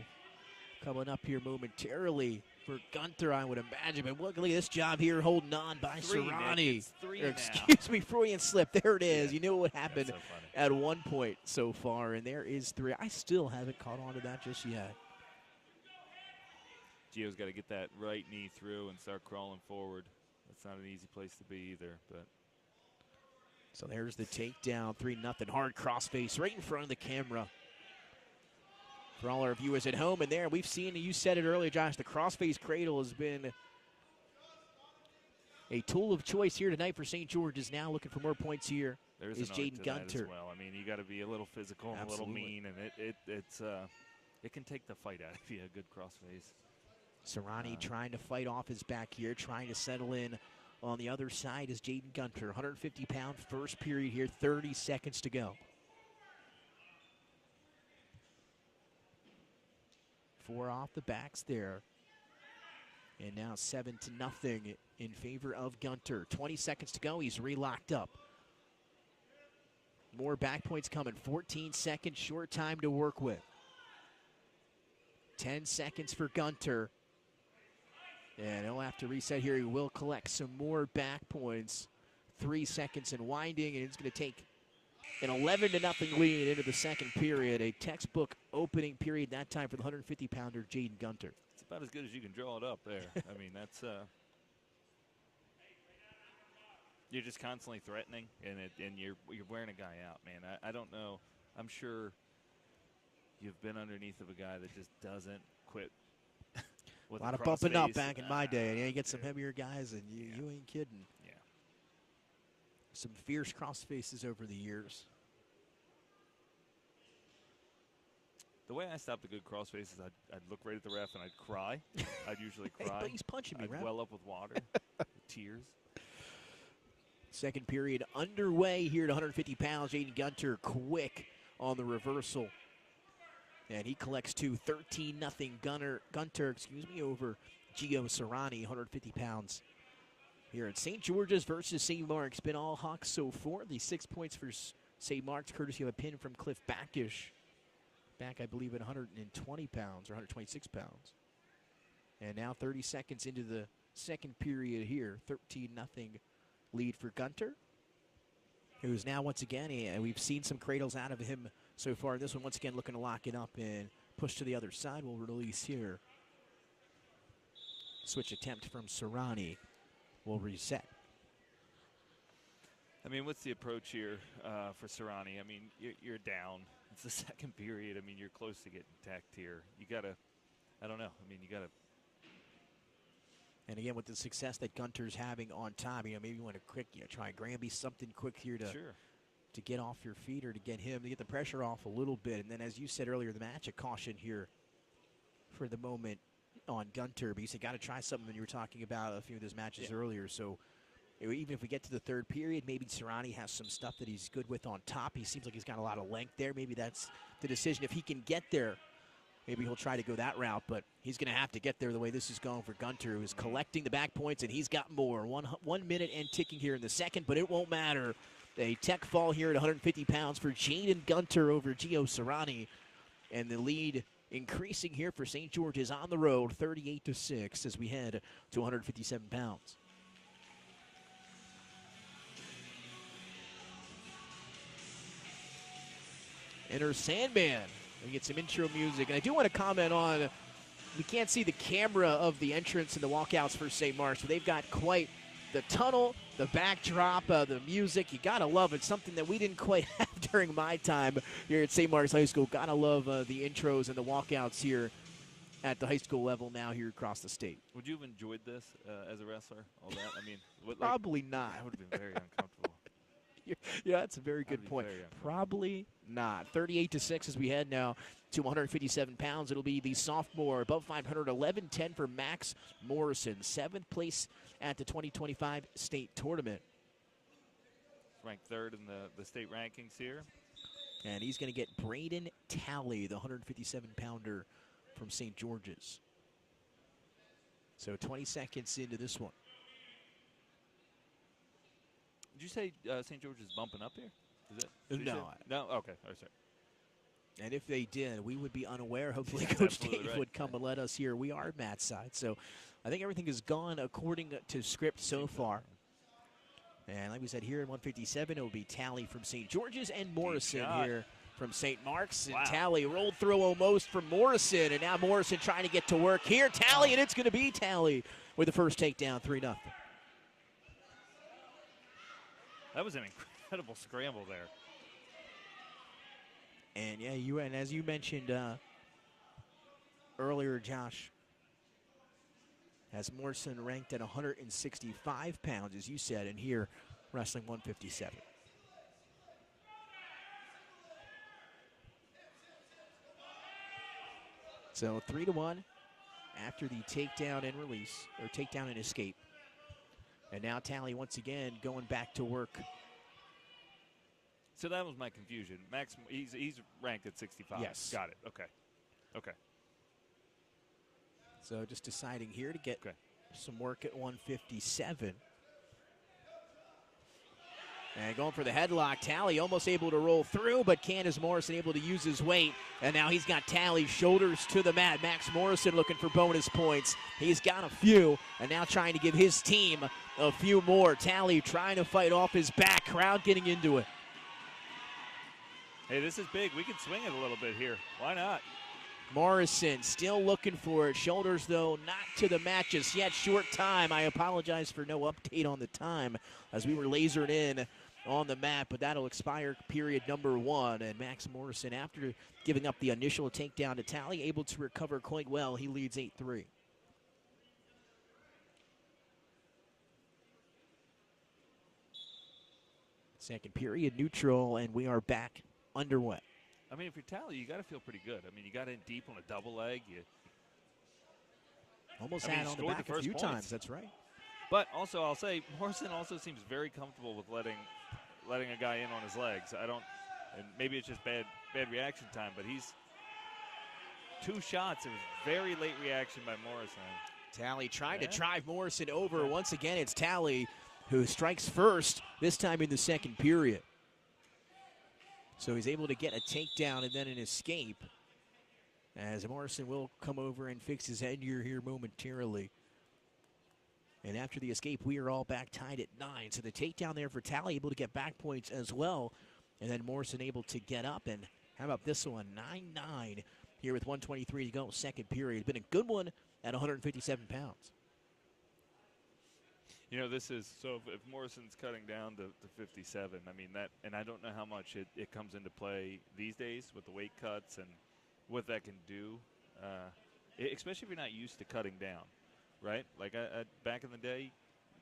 coming up here momentarily for Gunter, I would imagine. But look at this job here holding on by Serrani. Excuse me, Freudian slip. There it is. You knew what would happen at one point so far, and there is 3. I still haven't caught on to that just yet. Gio's got to get that right knee through and start crawling forward. That's not an easy place to be either. But so there's the takedown, 3-0. Hard crossface right in front of the camera for all our viewers at home. And there we've seen, you said it earlier, Josh, the crossface cradle has been a tool of choice here tonight for St. George's. Now looking for more points here is Jaden Gunter. Well, you got to be a little physical and a little mean, and it can take the fight out of you, a good crossface. Serrani trying to fight off his back here, trying to settle in on the other side is Jaden Gunter. 150-pound first period here, 30 seconds to go. 4 off the backs there. And now 7-0 in favor of Gunter. 20 seconds to go. He's relocked up. More back points coming. 14 seconds, short time to work with. 10 seconds for Gunter. And he'll have to reset here. He will collect some more back points. 3 seconds and winding, and it's going to take an 11-0 lead into the second period. A textbook opening period that time for the 150-pounder Jaden Gunter. It's about as good as you can draw it up there. I mean, that's you're just constantly threatening, and you're wearing a guy out, man. I don't know. I'm sure you've been underneath of a guy that just doesn't quit. A lot of bumping up back in my day. Yeah, you get some heavier guys, and you ain't kidding. Yeah. Some fierce cross faces over the years. The way I stopped the good cross faces, I'd look right at the ref and I'd cry. I'd usually cry. But he's punching me, I'd ref. well up with water, with tears. Second period underway here at 150 pounds. Jaden Gunter quick on the reversal. And he collects 2. 13-0 Gunter over Gio Serrani, 150 pounds. Here at St. George's versus St. Mark's. Been all Hawks so far. The 6 points for St. Mark's, courtesy of a pin from Cliff Backish. Back, I believe, at 120 pounds or 126 pounds. And now 30 seconds into the second period here. 13-0 lead for Gunter, who's now once again, we've seen some cradles out of him so far. This one once again looking to lock it up and push to the other side. We'll release here. Switch attempt from Serrani will reset. I mean, what's the approach here for Serrani? I mean, you're down. It's the second period. I mean, you're close to getting tacked here. You got to, I don't know. I mean, you got to. And again, with the success that Gunter's having on time, maybe you want to quick, try Granby something quick here to get off your feet or to get him, to get the pressure off a little bit. And then, as you said earlier, the match, a caution here for the moment on Gunter. But you said got to try something when you were talking about a few of those matches earlier. So even if we get to the third period, maybe Serrani has some stuff that he's good with on top. He seems like he's got a lot of length there. Maybe that's the decision. If he can get there, maybe he'll try to go that route, but he's going to have to get there the way this is going for Gunter, who's collecting the back points, and he's got more. 1 minute and ticking here in the second, but it won't matter. A tech fall here at 150 pounds for Jaden Gunter over Gio Serrani, and the lead increasing here for St. George's on the road, 38-6 as we head to 157 pounds. Enter Sandman. We get some intro music. And I do want to comment on, we can't see the camera of the entrance and the walkouts for St. Mark's, but they've got quite the tunnel, the backdrop, the music. You got to love it. Something that we didn't quite have during my time here at St. Mark's High School. Got to love the intros and the walkouts here at the high school level now here across the state. Would you have enjoyed this as a wrestler, all that? I mean, probably not. I would have been very uncomfortable. Yeah, that's a very good point. Probably not. 38-6 as we head now to 157 pounds. It'll be the sophomore above 500, 11-10 for Max Morrison. 7th place at the 2025 state tournament. Ranked third in the state rankings here. And he's going to get Braden Talley, the 157-pounder from St. George's. So 20 seconds into this one. Did you say St. George is bumping up here? Is it? No. No? Okay. Oh, sorry. And if they did, we would be unaware. Hopefully That's Coach Dave right. would come and let us hear. We are at Matt's side. So I think everything has gone according to script so far. And like we said, here in 157, it will be Talley from St. George's and Morrison here from St. Mark's. And Talley rolled through almost from Morrison. And now Morrison trying to get to work here. Talley, and it's going to be Talley with the first takedown, 3-0. That was an incredible scramble there. And yeah, and as you mentioned earlier, Josh, has Morrison ranked at 165 pounds, as you said, and here wrestling 157. So 3-1 after the takedown and release, or takedown and escape. And now Talley once again going back to work. So that was my confusion. Max, he's ranked at 65. Yes. Got it. Okay. So just deciding here to get some work at 157. And going for the headlock. Tally almost able to roll through, but Candace Morrison able to use his weight. And now he's got Tally's shoulders to the mat. Max Morrison looking for bonus points. He's got a few, and now trying to give his team a few more. Tally trying to fight off his back. Crowd getting into it. Hey, this is big. We can swing it a little bit here. Why not? Morrison still looking for it. Shoulders, though, not to the mat just yet. Short time. I apologize for no update on the time as we were lasered in on the mat, but that'll expire period number 1. And Max Morrison, after giving up the initial takedown to Tally, able to recover quite well. He leads 8-3. Second period neutral, and we are back underway. I mean, if you're Tally, you got to feel pretty good. I mean, you got in deep on a double leg. You almost had on the back a few times. That's right. But also, I'll say Morrison also seems very comfortable with letting a guy in on his legs. I don't, and maybe it's just bad reaction time, but he's 2 shots. It was very late reaction by Morrison. Tally trying to drive Morrison over. Once again, it's Tally who strikes first, this time in the second period. So he's able to get a takedown and then an escape, as Morrison will come over and fix his headgear here momentarily. And after the escape, we are all back tied at 9. So the takedown there for Tally, able to get back points as well. And then Morrison able to get up. And how about this one? 9-9 here with 1:23 to go, second period. Been a good one at 157 pounds. You know, this is, so if Morrison's cutting down to 57, I mean, that, and I don't know how much it comes into play these days with the weight cuts and what that can do, especially if you're not used to cutting down, right? Like, back in the day,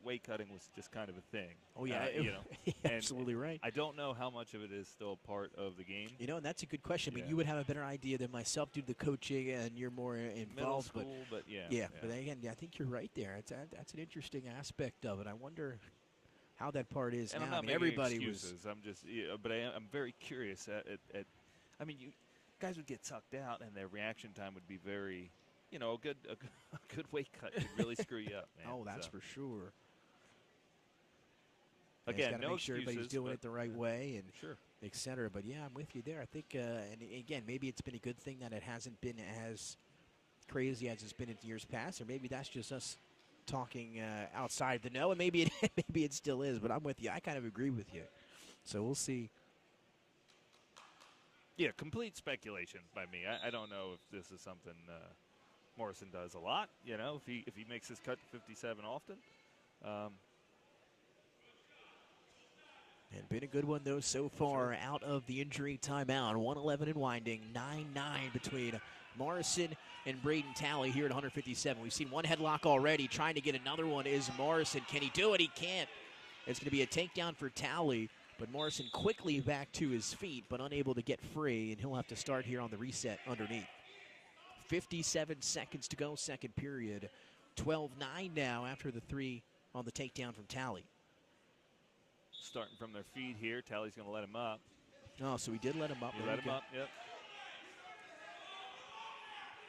weight cutting was just kind of a thing. Oh, yeah. You know, absolutely right. I don't know how much of it is still part of the game. You know, and that's a good question. I mean, you would have a better idea than myself due to the coaching, and you're more involved. Middle school, but yeah. But again, I think you're right there. That's an interesting aspect of it. I wonder how that part is and now. I'm not I mean, making everybody excuses. was. I'm just, but I'm very curious at I mean, you guys would get sucked out, and their reaction time would be very, you know, a good weight cut could really screw you up, man. Oh, that's for sure. Again, no make sure everybody's doing it the right way and sure, et cetera. But yeah, I'm with you there. I think, and again, maybe it's been a good thing that it hasn't been as crazy as it's been in years past, or maybe that's just us talking outside the know, and maybe it still is. But I'm with you. I kind of agree with you. So we'll see. Yeah, complete speculation by me. I don't know if this is something Morrison does a lot. You know, if he makes his cut to 57 often. And been a good one, though, so far out of the injury timeout. 1:11 and winding, 9-9 between Morrison and Braden Tally here at 157. We've seen one headlock already. Trying to get another one is Morrison. Can he do it? He can't. It's going to be a takedown for Tally, but Morrison quickly back to his feet, but unable to get free, and he'll have to start here on the reset underneath. 57 seconds to go, second period. 12-9 now after the 3 on the takedown from Tally. Starting from their feet here. Tally's going to let him up. Oh, so he did let him up. He let him up, yep.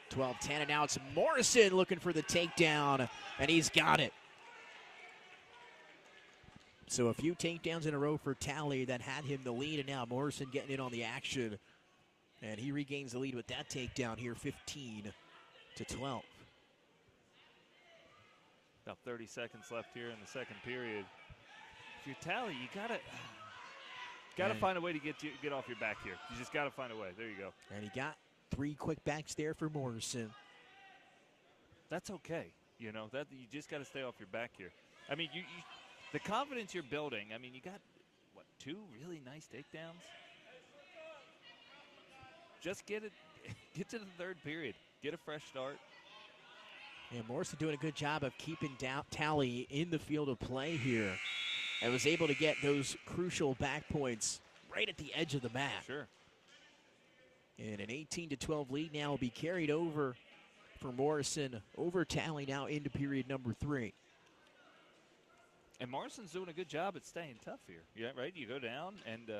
12-10, and now it's Morrison looking for the takedown, and he's got it. So a few takedowns in a row for Tally that had him the lead, and now Morrison getting in on the action. And he regains the lead with that takedown here, 15-12. About 30 seconds left here in the second period. If you're Tally, you gotta find a way to get off your back here. You just gotta find a way. There you go. And he got 3 quick backs there for Morrison. That's okay. You know that you just gotta stay off your back here. I mean, you the confidence you're building. I mean, you got 2 really nice takedowns. Just get to the third period. Get a fresh start. Yeah, Morrison doing a good job of keeping Tally in the field of play here. And was able to get those crucial back points right at the edge of the mat. Sure. And an 18-12 lead now will be carried over for Morrison over Tally now into period number 3. And Morrison's doing a good job at staying tough here. Yeah, right. You go down, and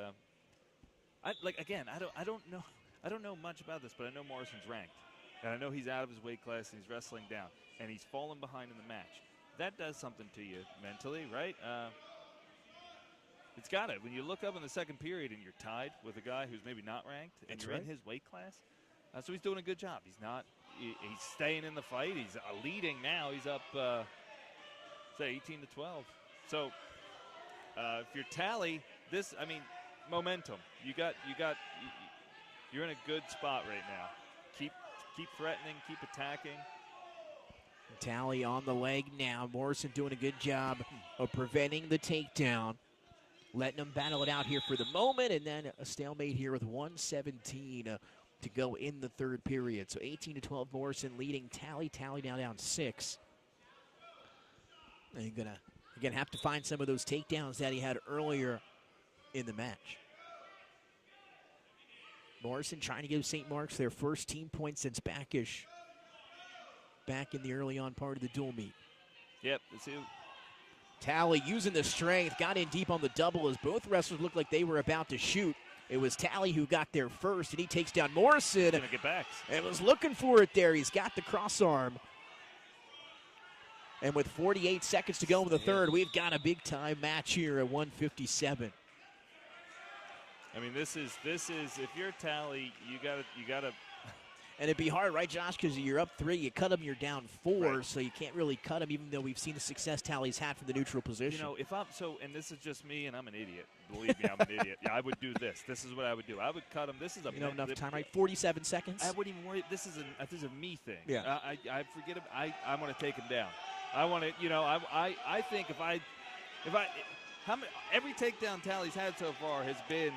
I don't know much about this, but I know Morrison's ranked. and I know he's out of his weight class and he's wrestling down, and he's fallen behind in the match. That does something to you mentally, right? It's got it. When you look up in the second period and you're tied with a guy who's maybe not ranked, and That's you're right. in his weight class, so he's doing a good job. He's not. He's staying in the fight. He's leading now. He's up, say, 18-12. So if you're Tally, momentum. You're in a good spot right now. Keep threatening. Keep attacking. Tally on the leg now. Morrison doing a good job of preventing the takedown. Letting them battle it out here for the moment, and then a stalemate here with 1:17 to go in the third period. So 18-12, Morrison leading Tally. Tally now down 6. And you're gonna have to find some of those takedowns that he had earlier in the match. Morrison trying to give St. Mark's their first team point since Backish back in the early on part of the dual meet. Yep, it's you. Tally using the strength, got in deep on the double as both wrestlers looked like they were about to shoot. It was Tally who got there first, and he takes down Morrison. Gonna get back. And was looking for it there. He's got the cross arm. And with 48 seconds to go in the third, we've got a big-time match here at 157. I mean, this is if you're Tally, you gotta. And it'd be hard, right, Josh? Because you're up 3, you cut him, you're down 4, right. So you can't really cut him, even though we've seen the success Tally's had from the neutral position. You know, if I'm and this is just me, and I'm an idiot. Believe me, I'm an idiot. Yeah, I would do this. This is what I would do. I would cut him. This is a. You know, enough time, right? 47 seconds. I wouldn't even worry. This is a me thing. Yeah. I forget him. I want to take him down. I want to. You know, I think every takedown Tally's had so far has been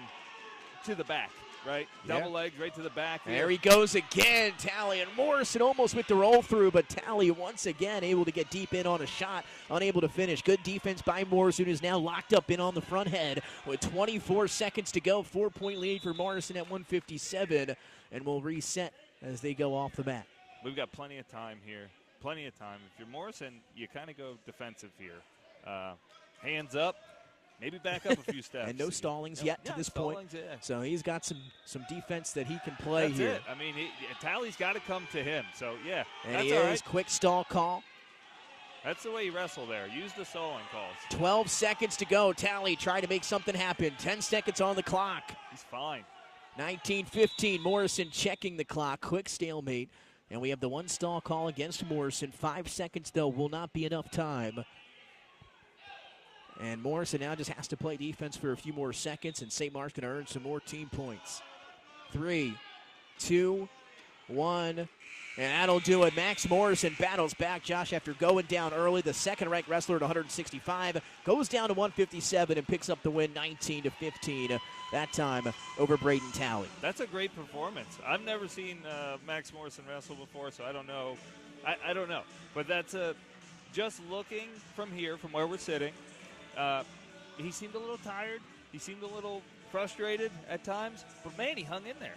to the back. Right? Yeah. Double legs right to the back. There he goes again, Tally. And Morrison almost with the roll through, but Tally once again able to get deep in on a shot, unable to finish. Good defense by Morrison, who's now locked up in on the front head with 24 seconds to go. 4-point lead for Morrison at 157, and we'll reset as they go off the bat. We've got plenty of time here. Plenty of time. If you're Morrison, you kind of go defensive here. Hands up. Maybe back up a few steps. And no stallings yet to this point. Yeah. So he's got some defense that he can play That's here. it. I mean, Tally's got to come to him. So, yeah, And that's he all is. right. Quick stall call. That's the way you wrestle there. Use the stalling calls. 12 seconds to go. Tally trying to make something happen. 10 seconds on the clock. He's fine. 19-15. Morrison checking the clock. Quick stalemate. And we have the one stall call against Morrison. 5 seconds, though, will not be enough time. And Morrison now just has to play defense for a few more seconds, and St. Mark's going to earn some more team points. 3, 2, 1, and that'll do it. Max Morrison battles back, Josh, after going down early. The second-ranked wrestler at 165 goes down to 157 and picks up the win 19-15, that time over Braden Tally. That's a great performance. I've never seen Max Morrison wrestle before, so I don't know. I don't know. But that's just looking from here, from where we're sitting, he seemed a little tired. He seemed a little frustrated at times. But, man, he hung in there.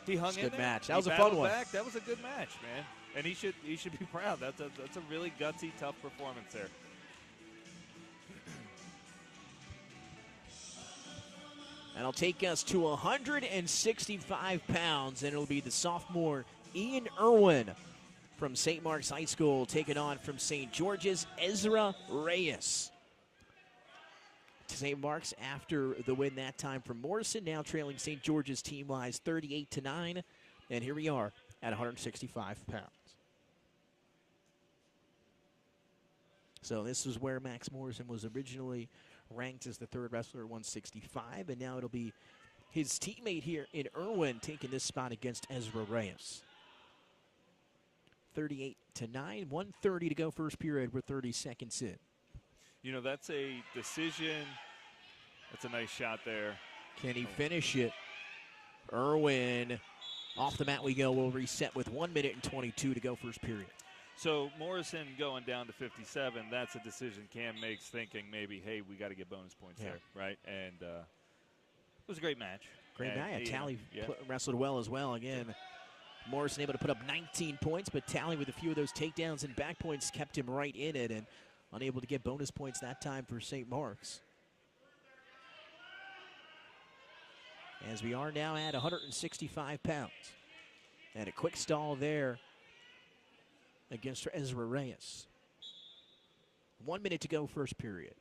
He hung in there. Good match. That He was a fun battled one. back. That was a good match, man. And he should be proud. That's a really gutsy, tough performance there. That'll take us to 165 pounds, and it'll be the sophomore Ian Irwin from St. Mark's High School taking on from St. George's Ezra Reyes. St. Mark's after the win that time from Morrison, now trailing St. George's team-wise 38-9, and here we are at 165 pounds. So this is where Max Morrison was originally ranked as the third wrestler at 165, and now it'll be his teammate here in Irwin taking this spot against Ezra Reyes. 38-9, 1:30 to go first period. We're 30 seconds in. You know, that's a decision. That's a nice shot there. Can he finish it? Irwin, off the mat we go. We'll reset with 1 minute and 22 to go first period. So Morrison going down to 57, that's a decision Cam makes, thinking maybe, hey, we got to get bonus points there, right? And it was a great match. Great match. Tally yeah. wrestled well as well. Again, Morrison able to put up 19 points, but Tally with a few of those takedowns and back points kept him right in it and unable to get bonus points that time for St. Mark's. As we are now at 165 pounds. And a quick stall there against Ezra Reyes. 1 minute to go, first period.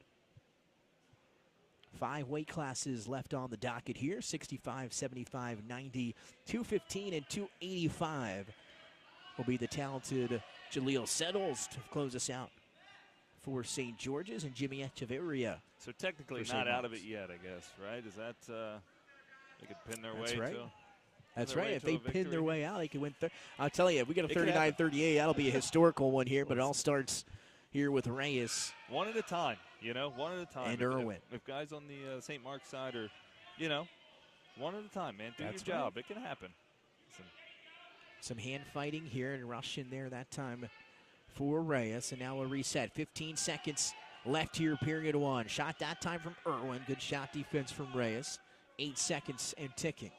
5 weight classes left on the docket here, 65, 75, 90, 215, and 285 will be the talented Jaleel Settles to close us out for St. George's, and Jimmy Echeverria. So technically not out of it yet, I guess, right? Is that they could pin their way right. to That's their right. way If to a they pin their victory? way out, they could win. I'll tell you, if we get a It could happen. 39-38, that'll be a historical one here, but it all starts here with Reyes. One at a time, one at a time. And If- Irwin. If guys on the St. Mark's side are, one at a time, man. Do That's your job. It can happen. Some hand fighting here and rush in there that time for Reyes. And now a reset. 15 seconds left here, period 1. Shot that time from Irwin. Good shot defense from Reyes. 8 seconds and ticking.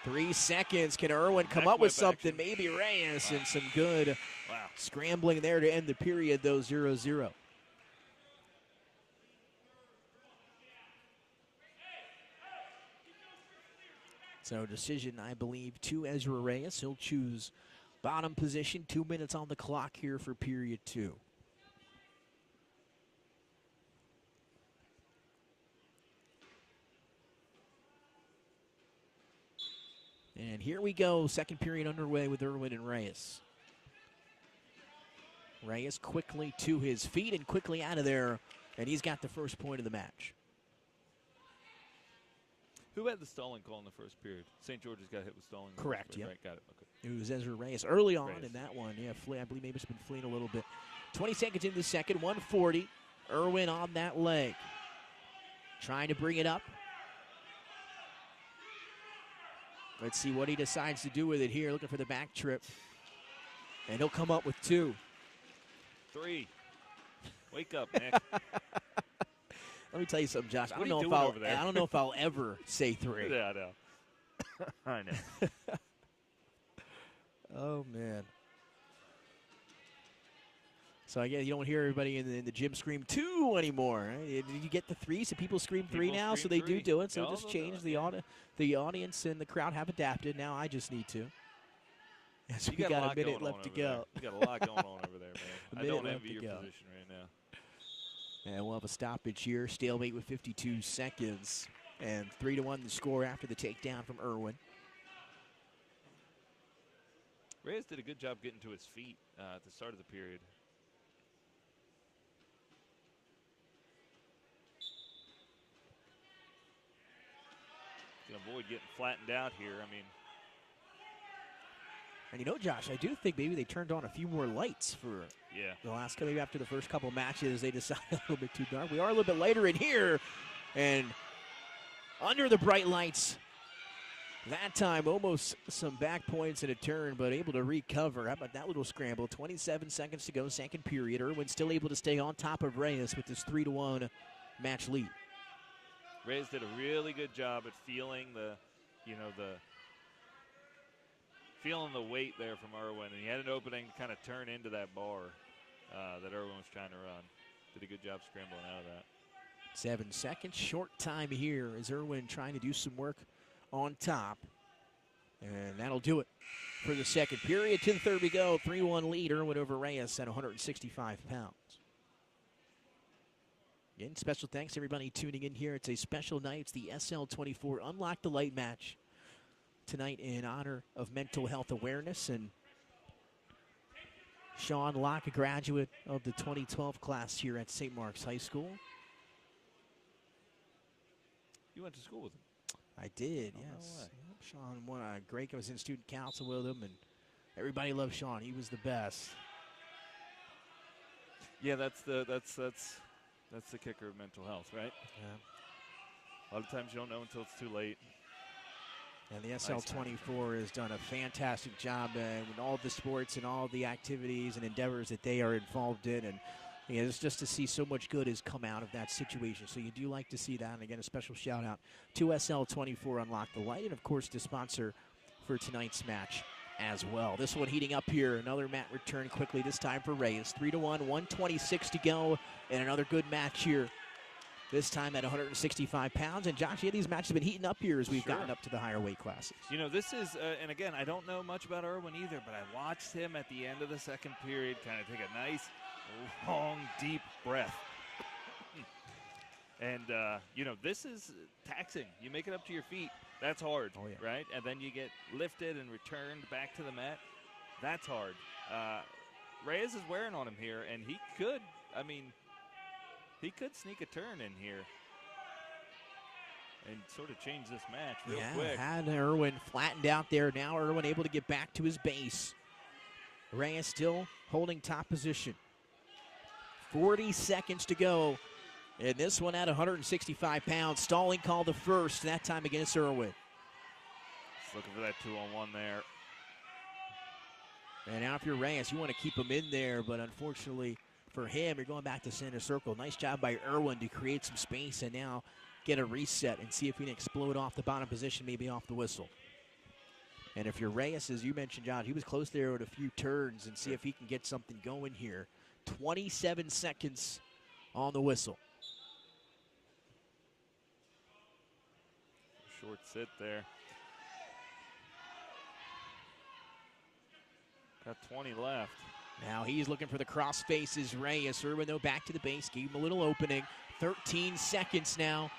3 seconds. Can Irwin come Neck up with whip something? action. Maybe Reyes, and some good Wow. scrambling there to end the period, though, 0-0. So decision, I believe, to Ezra Reyes. He'll choose bottom position. 2 minutes on the clock here for period 2. And here we go. Second period underway with Irwin and Reyes. Reyes quickly to his feet and quickly out of there. And he's got the first point of the match. Who had the stalling call in the first period? St. George's got hit with stalling. in the Correct, first period, yep. Right, got it. Okay. It was Ezra Reyes early on Reyes. in that one. Yeah, I believe maybe it's been fleeing a little bit. 20 seconds in the second, 140. Irwin on that leg. Trying to bring it up. Let's see what he decides to do with it here. Looking for the back trip. And he'll come up with 2. 3. Wake up, Nick. Let me tell you something, Josh. What are you doing over there? I don't know if I'll ever say 3. Yeah, I know. I know. Oh, man. So I guess you don't hear everybody in the gym scream 2 anymore. Right? Did you get the 3s? Do people scream 3 People now? So scream they three. do it. So No, just they'll change do it, the audience and the crowd have adapted. Now I just need to. Yes, You we got lot a minute going left on to over go. there. You got a lot going on over there, A man. I minute don't left envy to your go. position right now. And we'll have a stoppage here. Stalemate with 52 seconds. And 3-1 the score after the takedown from Irwin. Reyes did a good job getting to his feet at the start of the period. Can avoid getting flattened out here. I mean, And Josh, I do think maybe they turned on a few more lights for yeah. the last, maybe after the first couple matches, they decided a little bit too dark. We are a little bit later in here, and under the bright lights, that time almost some back points and a turn, but able to recover. How about that little scramble? 27 seconds to go, second period. Irwin still able to stay on top of Reyes with this 3-1 match lead. Reyes did a really good job at feeling feeling the weight there from Irwin, and he had an opening to kind of turn into that bar that Irwin was trying to run. Did a good job scrambling out of that. 7 seconds, short time here as Irwin trying to do some work on top. And that'll do it for the second period. To the third we go. 3-1 lead. Irwin over Reyes at 165 pounds. Again, special thanks to everybody tuning in here. It's a special night. It's the SL24 Unlock the Light match tonight in honor of mental health awareness. And Sean Locke, a graduate of the 2012 class here at St. Mark's High School. You went to school with him? I did, Oh, no yes. way. Yep, Sean won a great. I was in student council with him, and everybody loved Sean. He was the best. Yeah, that's the kicker of mental health, right? Yeah. A lot of times you don't know until it's too late. And the SL24 has done a fantastic job in all the sports and all the activities and endeavors that they are involved in. And it's just to see so much good has come out of that situation. So you do like to see that. And again, a special shout out to SL24 Unlock the Light, and of course the sponsor for tonight's match as well. This one heating up here. Another mat return quickly, this time for Reyes. 3-1, 126 to go, and another good match here this time at 165 pounds. And Josh, yeah, these matches have been heating up here as we've Sure. gotten up to the higher weight classes. You know, this is, and again, I don't know much about Irwin either, but I watched him at the end of the second period kind of take a nice, long, deep breath. And, you know, this is taxing. You make it up to your feet. That's hard, right? And then you get lifted and returned back to the mat. That's hard. Reyes is wearing on him here, and he could, I mean, he could sneak a turn in here and sort of change this match real quick. Had Irwin flattened out there. Now Irwin able to get back to his base. Reyes still holding top position. 40 seconds to go. And this one at 165 pounds. Stalling call the first, that time against Irwin. Just looking for that 2-on-1 there. And now if you're Reyes, you want to him in there, but unfortunately for him, you're going back to center circle. Nice job by Irwin to create some space and now get a reset and see if he can explode off the bottom position, maybe off the whistle. And if you're Reyes, as you mentioned, John, he was close there with a few turns and see if he can get something going here. 27 seconds on the whistle. Short sit there. Got 20 left. Now he's looking for the cross faces. Reyes. Irwin, though, back to the base. Gave him a little opening. 13 seconds now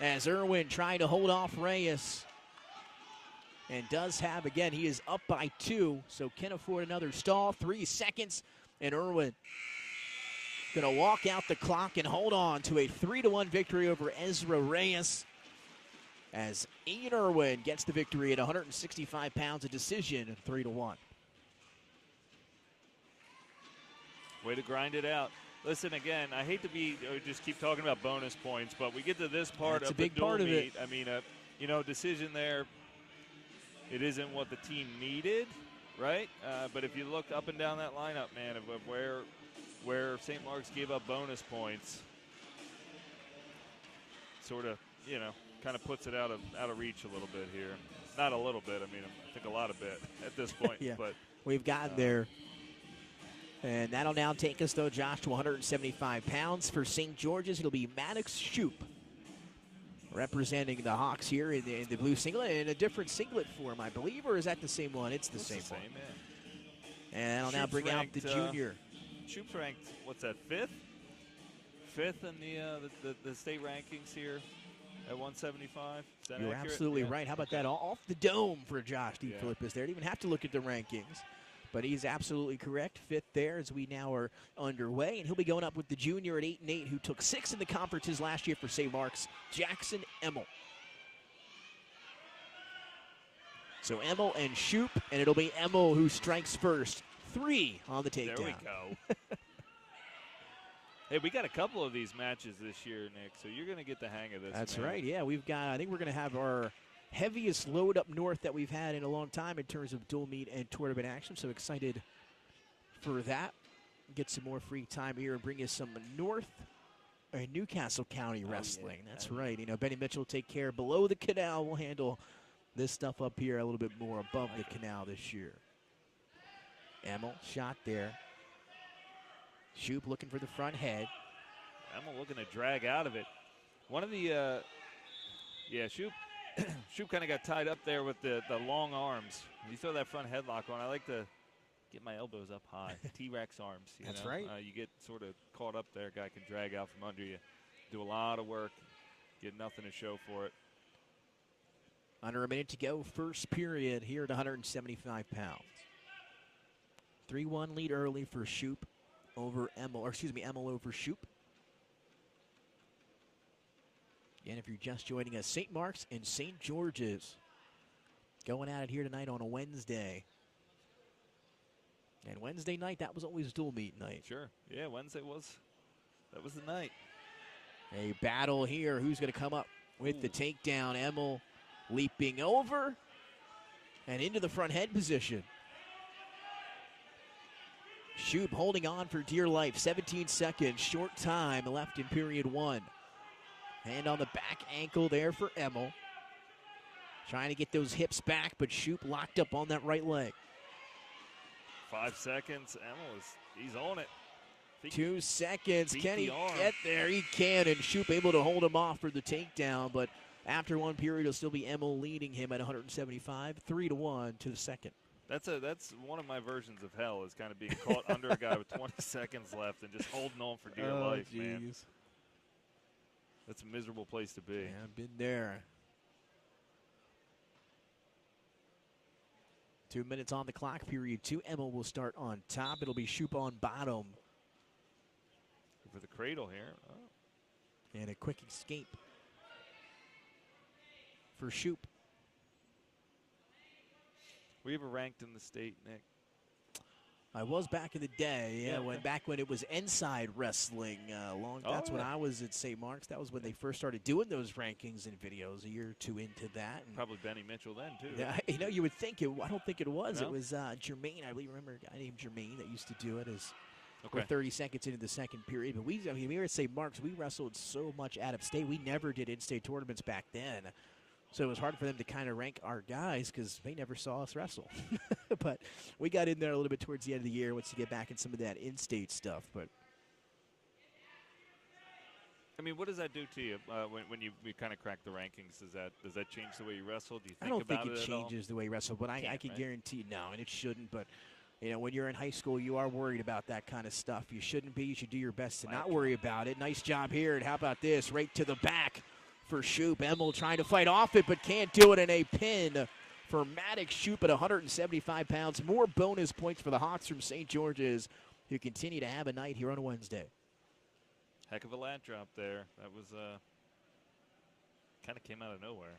as Irwin trying to hold off Reyes. And does have, again, he is up by 2, so can afford another stall. 3 seconds, and Irwin going to walk out the clock and hold on to a 3-1 victory over Ezra Reyes. As Ian Irwin gets the victory at 165 pounds, a decision, 3-1. Way to grind it out. Listen, again, I hate to just keep talking about bonus points, but we get to this part That's of a big the dual part of meet. it. I mean, you know, decision there. It isn't what the team needed, right? But if you look up and down that lineup, man, of where St. Mark's gave up bonus points, sort of, you know, kind of puts it out of reach a little bit here. Not a little bit. I mean, I think a lot of bit at this point. Yeah, but we've gotten there. And that'll now take us, though, Josh, to 175 pounds. For St. George's, it'll be Maddox Shoup representing the Hawks here in the blue singlet, in a different singlet form, I believe, or is that the same one? It's the same one. Yeah. And that'll now bring out the junior. Shoup's ranked, what's that, 5th? 5th in the state rankings here at 175. Is that You're accurate? absolutely Yeah. right. How about that? Off the dome for Josh DeFilippis there. Didn't even have to look at the rankings. But he's absolutely correct. 5th there as we now are underway. And he'll be going up with the junior at 8-8 who took 6 in the conferences last year for St. Mark's, Jackson Emmel. So Emmel and Shoup, and it'll be Emmel who strikes first. 3 on the takedown. There we go. Hey, we got a couple of these matches this year, Nick, so you're going to get the hang of this. That's man. right. Yeah, we've got, I think we're going to have our heaviest load up north that we've had in a long time in terms of dual meet and tournament action. So excited for that. Get some more free time here and bring you some Newcastle County wrestling. Yeah. That's right. You know, Benny Mitchell will take care below the canal. We'll handle this stuff up here a little bit more above the canal this year. Emmel shot there. Shoup looking for the front head. Emmel looking to drag out of it. One of the, Shoup. Shoup kind of got tied up there with the long arms. When you throw that front headlock on, I like to get my elbows up high. T-Rex arms. That's know? right. You get sort of caught up there. Guy can drag out from under you. Do a lot of work. Get nothing to show for it. Under a minute to go, first period here at 175 pounds. 3-1 lead early for Shoup over Emmel, or excuse me, Emmel over Shoup. And if you're just joining us, St. Mark's and St. George's going at it here tonight on a Wednesday. And Wednesday night, that was always dual meet night. Sure. Yeah, Wednesday that was the night. A battle here. Who's going to come up with the takedown? Emmel leaping over and into the front head position. Shoup holding on for dear life. 17 seconds, short time left in period 1. Hand on the back ankle there for Emmel. Trying to get those hips back, but Shoup locked up on that right leg. 5 seconds. Emmel he's on it. 2 seconds. Beat Can the he arm. get there? He can, and Shoop able to hold him off for the takedown. But after one period, it'll still be Emil leading him at 175, 3-1 to the second. That's one of my versions of hell, is kind of being caught under a guy with 20 seconds left and just holding on for dear life, man. That's a miserable place to be. Yeah, I've been there. 2 minutes on the clock, period 2. Emil will start on top. It'll be Shoop on bottom. For the cradle here. Oh. And a quick escape for Shoop. Were you ever ranked in the state, Nick? I was back in the day, back when it was inside wrestling. That's when I was at St. Mark's. That was when they first started doing those rankings and videos, a year or two into that. And probably Benny Mitchell then, too. Yeah, you would think it. I don't think it was. No? It was Jermaine. I remember a guy named Jermaine that used to do it as Okay. we're 30 seconds into the second period. But we were at St. Mark's. We wrestled so much out of state. We never did in-state tournaments back then. So it was hard for them to kind of rank our guys because they never saw us wrestle. But we got in there a little bit towards the end of the year once you get back in some of that in-state stuff. But I mean, what does that do to you when you kind of crack the rankings? Does that change the way you wrestle? Do you think I don't about think it at all? changes the way you wrestle, but I can right? guarantee no, and it shouldn't. But when you're in high school, you are worried about that kind of stuff. You shouldn't be. You should do your best to not worry about it. Nice job here, and how about this? Right to the back for Shoop. Emil trying to fight off it, but can't do it in a pin for Maddox Shoop at 175 pounds. More bonus points for the Hawks from St. George's, who continue to have a night here on a Wednesday. Heck of a lat drop there. That was kind of came out of nowhere.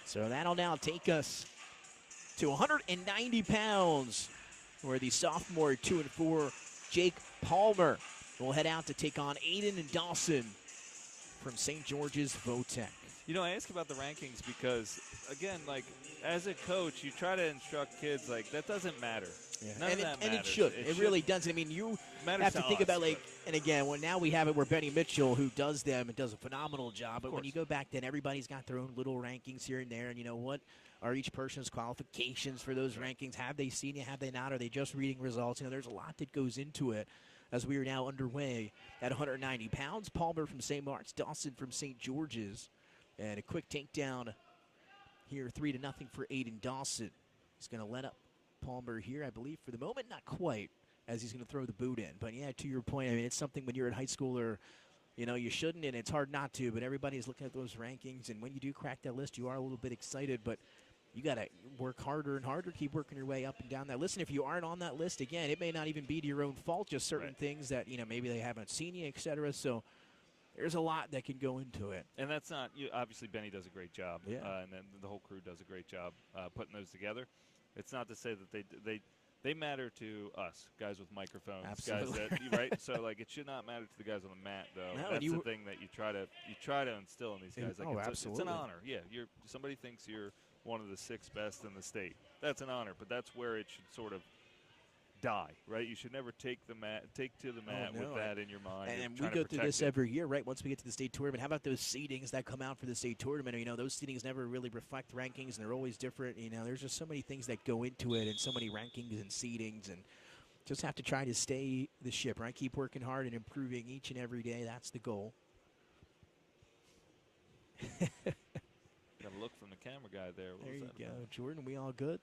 So that'll now take us to 190 pounds, where the sophomore 2-4 Jake Palmer will head out to take on Aiden and Dawson from St. George's Votech. I ask about the rankings because, again, like, as a coach, you try to instruct kids, like, that doesn't matter. Yeah. None of that And matters. it should. It really doesn't. I mean, you have to think about, like, and again, now we have it where Benny Mitchell, who does them and does a phenomenal job, but when you go back then, everybody's got their own little rankings here and there, and you know what are each person's qualifications for those rankings? Have they seen it? Have they not? Are they just reading results? There's a lot that goes into it. As we are now underway at 190 pounds, Palmer from St. Mark's, Dawson from St. George's. And a quick takedown here, 3-0 for Aiden Dawson. He's going to let up Palmer here, I believe, for the moment. Not quite, as he's going to throw the boot in. But, yeah, to your point, I mean, it's something when you're in high school or, you shouldn't, and it's hard not to. But everybody's looking at those rankings. And when you do crack that list, you are a little bit excited. But you got to work harder and harder, keep working your way up and down that list. And if you aren't on that list, again, it may not even be to your own fault, just certain things that, maybe they haven't seen you, et cetera. So there's a lot that can go into it. And that's not obviously Benny does a great job, and then the whole crew does a great job putting those together. It's not to say that they matter to us, guys with microphones, Absolutely. guys that right. So like it should not matter to the guys on the mat, though. No, that's the thing that you try to instill in these guys. Like it's an honor. Yeah, somebody thinks you're one of the 6 best in the state. That's an honor, but that's where it should sort of die, right? You should never take to the mat with that in your mind. And we go through this every year, right? Once we get to the state tournament, how about those seedings that come out for the state tournament? Those seedings never really reflect rankings, and they're always different. There's just so many things that go into it, and so many rankings and seedings, and just have to try to stay the ship, right? Keep working hard and improving each and every day. That's the goal. Got a look from the camera guy there. There you go, Jordan. We all good?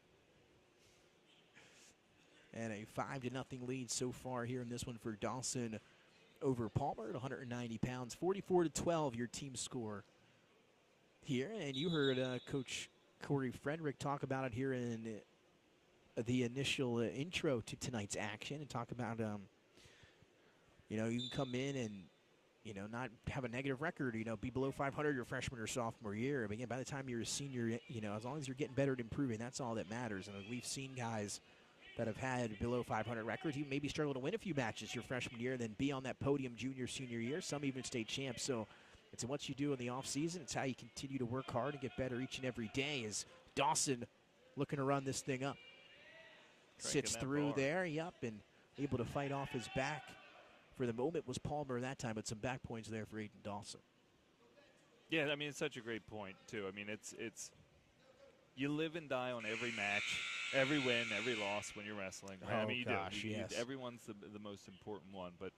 And a 5-0 lead so far here in this one for Dawson over Palmer at 190 pounds. 44-12, your team score here. And you heard Coach Corey Frederick talk about it here in the initial intro to tonight's action, and talk about, you can come in and, not have a negative record, be below 500 your freshman or sophomore year. But again, by the time you're a senior, as long as you're getting better at improving, that's all that matters. And we've seen guys that have had below 500 records, you maybe struggle to win a few matches your freshman year, and then be on that podium junior, senior year, some even state champs. So it's what you do in the offseason. It's how you continue to work hard and get better each and every day. As Dawson looking to run this thing up. Sits through there, and able to fight off his back. For the moment was Palmer that time, but some back points there for Aiden Dawson. Yeah, I mean, it's such a great point, too. I mean, it's you live and die on every match. every win, every loss when you're wrestling. Right? I Oh, mean, you gosh, do. yes. Everyone's the most important one. But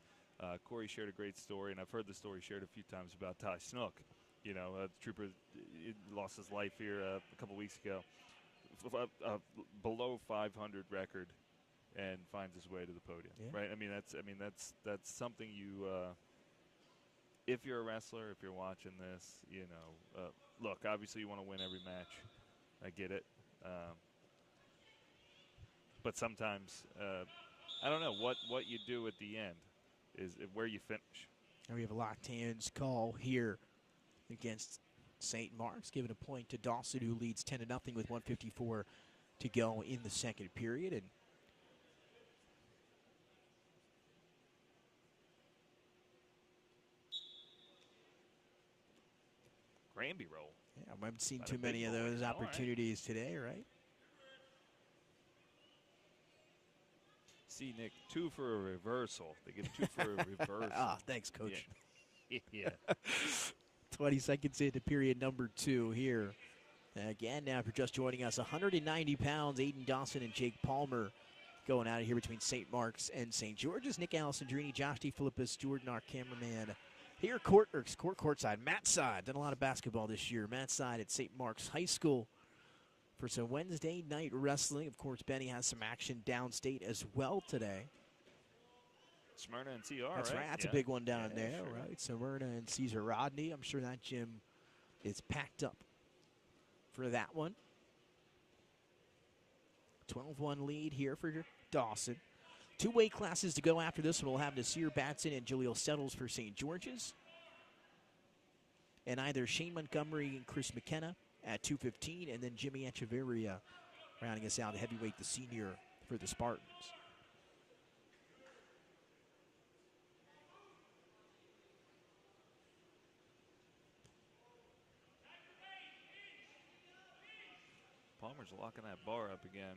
Corey shared a great story, and I've heard the story shared a few times about Ty Snook. You know, the trooper lost his life here a couple weeks ago. Below 500 record, and finds his way to the podium. Yeah. Right? I mean, that's something you. If you're a wrestler, if you're watching this, you know, look, obviously you want to win every match. I get it. But sometimes, I don't know, what you do at the end is where you finish. And we have a locked hands call here against St. Mark's, giving a point to Dawson, who leads 10-0 with 1:54 to go in the second period. And Granby roll. yeah, I haven't seen Not too a big many of boy. those All right. opportunities today, right? See, Nick, 2 for a reversal. They give 2 for a reversal. Ah, thanks, Coach. Yeah. 20 seconds into period number 2 here. Again, now if you're just joining us, 190 pounds, Aiden Dawson and Jake Palmer going out of here between St. Mark's and St. George's. Nick Alessandrini, Josh DeFilippis, Jordan, our cameraman. Here, courtside, Matt Side. Done a lot of basketball this year. Matt Side at St. Mark's High School for some Wednesday night wrestling. Of course, Benny has some action downstate as well today. Smyrna and CR, That's right. That's a big one down there, sure. right? Smyrna and Caesar Rodney. I'm sure that gym is packed up for that one. 12-1 lead here for Dawson. 2 weight classes to go after this one. We'll have Nasir Batson and Jaleel Settles for St. George's. And either Shane Montgomery and Chris McKenna at 215, and then Jimmy Echeverria rounding us out at heavyweight, the senior for the Spartans. Palmer's locking that bar up again.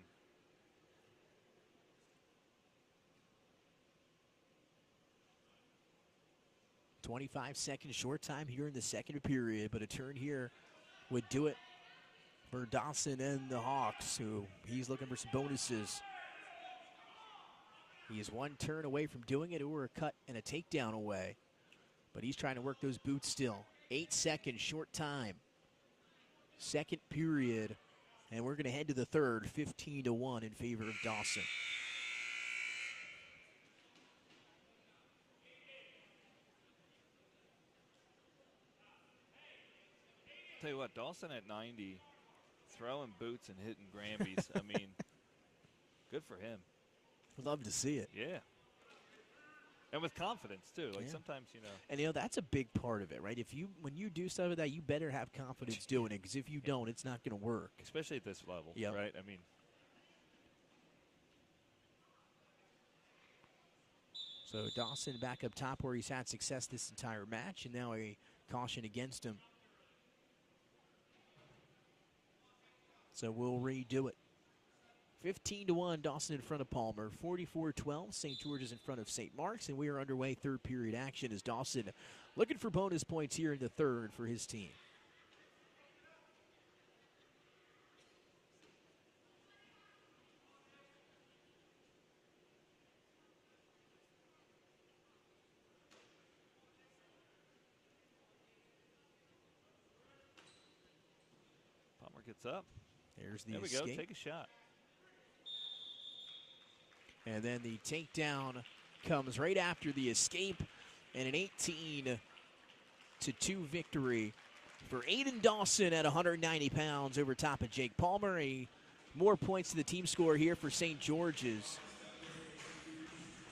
.25 short time here in the second period, but a turn here would do it for Dawson and the Hawks, who he's looking for some bonuses. He is one turn away from doing it, or a cut and a takedown away, but he's trying to work those boots still. 8 seconds, short time. Second period, and we're going to head to the third, 15-1 in favor of Dawson. Tell you what, Dawson at 90, throwing boots and hitting Granby's. I mean, good for him. We'd love to see it. Yeah. And with confidence, too. Like, Yeah. sometimes, you know. And, that's a big part of it, right? When you do stuff like that, you better have confidence doing it, because if you don't, it's not going to work. Especially at this level, Yep. right? I mean. So Dawson back up top where he's had success this entire match, and now a caution against him. So we'll redo it. 15-1, Dawson in front of Palmer. 44-12, St. George's in front of St. Mark's, and we are underway third period action as Dawson looking for bonus points here in the third for his team. Palmer gets up. There's the There we escape. go. Take a shot. And then the takedown comes right after the escape, and an 18-2 victory for Aiden Dawson at 190 pounds over top of Jake Palmer. More points to the team score here for St. George's.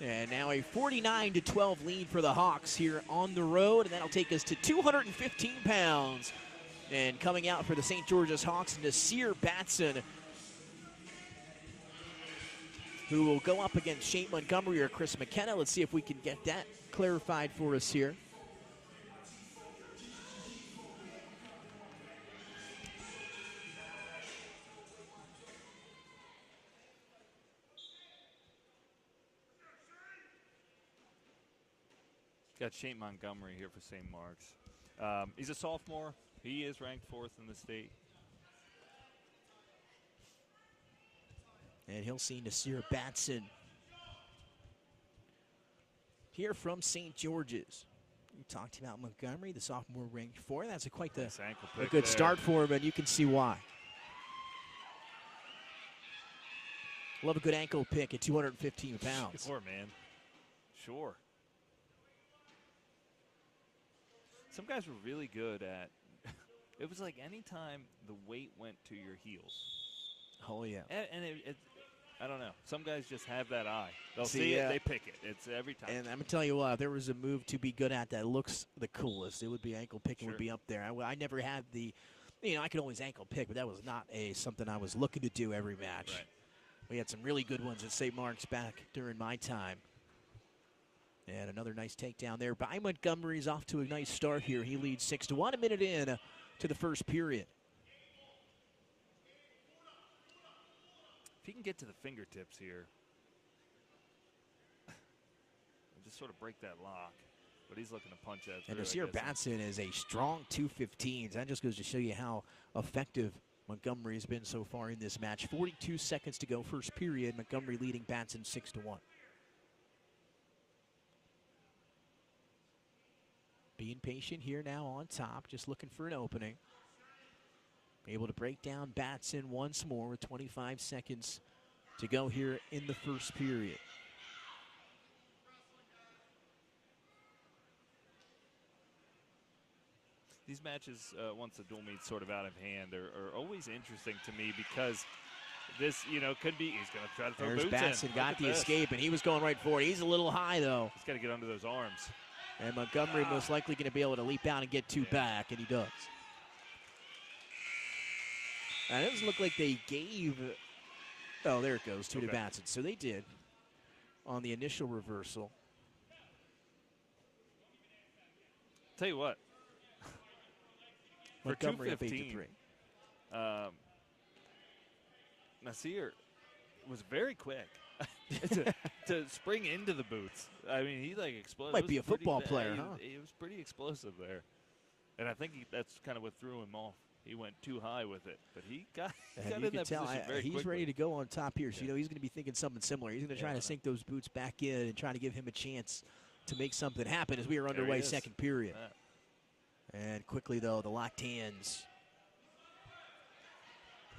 And now a 49-12 lead for the Hawks here on the road, and that'll take us to 215 pounds. And coming out for the St. George's Hawks, Nasir Batson, who will go up against Shane Montgomery or Chris McKenna. Let's see if we can get that clarified for us here. Got Shane Montgomery here for St. Mark's. He's a sophomore. He is ranked 4th in the state. And he'll see Nasir Batson here from St. George's. We talked about Montgomery, the sophomore ranked 4. That's quite the Nice ankle a pick good there. start for him, and you can see why. Love a good ankle pick at 215 pounds. Sure, man. Sure. Some guys were really good at, it was like anytime the weight went to your heels. Oh, yeah. And it I don't know. Some guys just have that eye. They'll See, see yeah. it, they pick it. It's every time. And I'm going to tell you what, if there was a move to be good at that looks the coolest, it would be ankle picking. Sure. Would be up there. I never had the, I could always ankle pick, but that was not something I was looking to do every match. Right. We had some really good ones at St. Mark's back during my time. And another nice takedown there by Montgomery's off to a nice start here. He leads 6-1, a minute in to the first period. If he can get to the fingertips here, and just sort of break that lock. But he's looking to punch that through. And Nasir Batson is a strong 215s. That just goes to show you how effective Montgomery has been so far in this match. 42 seconds to go, first period. Montgomery leading Batson 6-1. Being patient here now on top, just looking for an opening. Able to break down Batson once more with 25 seconds to go here in the first period. These matches, once the dual meet's sort of out of hand, are always interesting to me because this, could be, he's going to try to throw There's boots Batson, in. got Look the at this. escape, and he was going right for it. He's a little high, though. He's got to get under those arms. And Montgomery most likely going to be able to leap out and get two back, and he does. Now, it doesn't look like they gave. Oh, there it goes, two to Batson. So they did on the initial reversal. Tell you what. For Montgomery up 215, 8-3. Nasir was very quick to spring into the boots. I mean, he exploded. Might be a football player, huh? He was pretty explosive there. And I think that's kind of what threw him off. He went too high with it, but he got in you that can tell position very he's quickly. ready to go on top here. So, he's going to be thinking something similar. He's going to try to sink those boots back in and try to give him a chance to make something happen as we are underway second period. And quickly, though, the locked hands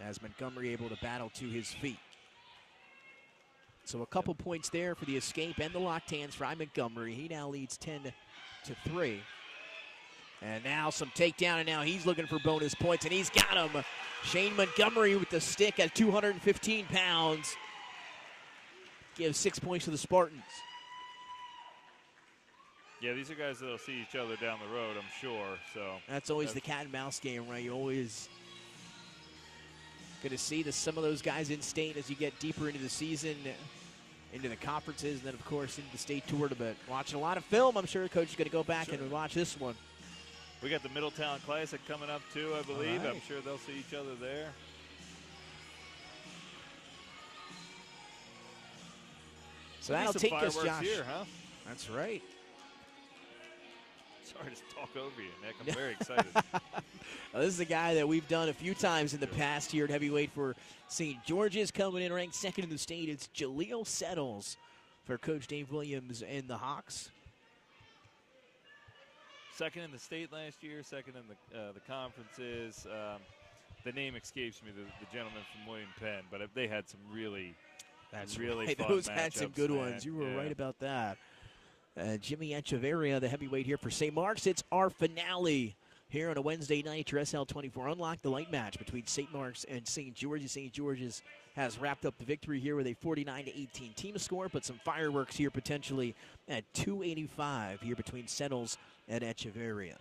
as Montgomery able to battle to his feet. So a couple points there for the escape and the locked hands for Montgomery. He now leads 10-3. And now some takedown, and now he's looking for bonus points, and he's got him. Shane Montgomery with the stick at 215 pounds. Gives 6 points to the Spartans. Yeah, these are guys that'll see each other down the road, I'm sure. So that's always the cat and mouse game, right? You always going to see some of those guys in state as you get deeper into the season, into the conferences, and then, of course, into the state tournament. Watching a lot of film, I'm sure the coach is going to go back and watch this one. We got the Middletown Classic coming up, too, I believe. Right. I'm sure they'll see each other there. So that'll take us, Josh. Here, huh? That's right. Sorry to talk over you, Nick. I'm very excited. Well, this is a guy that we've done a few times in the past here at heavyweight for St. George's. Coming in ranked second in the state, it's Jaleel Settles for Coach Dave Williams and the Hawks. Second in the state last year, second in the conferences. The name escapes me, the gentleman from William Penn, but they had some really fun Those had some matchups, good man. ones. You were right about that. Jimmy Echeverria, the heavyweight here for St. Mark's. It's our finale here on a Wednesday night. Your SL24 unlock the light match between St. Mark's and St. George's. St. George's has wrapped up the victory here with a 49-18 team score, but some fireworks here potentially at 285 here between Settles and Echeverria.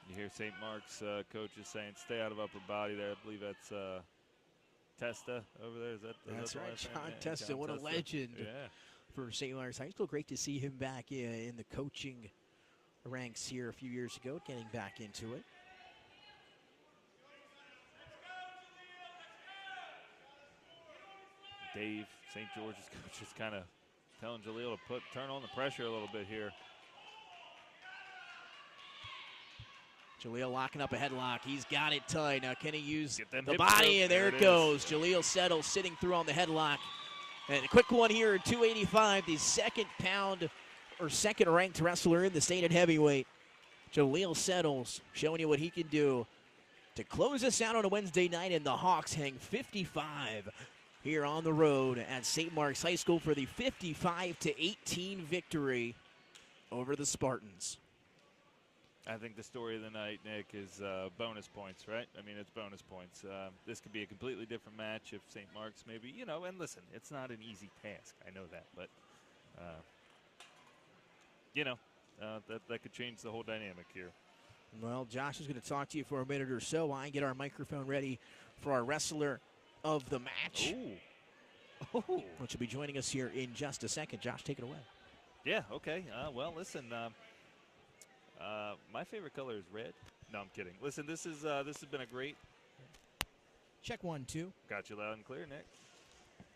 You hear St. Mark's coaches saying, stay out of upper body there. I believe that's Testa over there. Is that That's the right, last name? John Yeah, Testa. John What a Testa. legend Yeah. for St. Mark's High School. Great to see him back in the coaching ranks here a few years ago, getting back into it. Dave, St. George's coach, is kind of telling Jaleel to turn on the pressure a little bit here. Jaleel locking up a headlock. He's got it tight. Now can he use Get them the hips body? up. And there it goes. Jaleel settles, sitting through on the headlock. And a quick one here at 285, the second ranked wrestler in the state at heavyweight. Jaleel settles, showing you what he can do to close us out on a Wednesday night, and the Hawks hang 55 here on the road at St. Mark's High School for the 55-18 victory over the Spartans. I think the story of the night, Nick, is bonus points, right? I mean, it's bonus points. This could be a completely different match if St. Mark's maybe, and listen, it's not an easy task. I know that, but, that could change the whole dynamic here. Well, Josh is going to talk to you for a minute or so while I get our microphone ready for our wrestler of the match. Ooh. Which will be joining us here in just a second. Josh, take it away. Yeah, okay. Well, listen, my favorite color is red. No, I'm kidding. Listen, this has been a great. Check 1, 2. Got you loud and clear, Nick.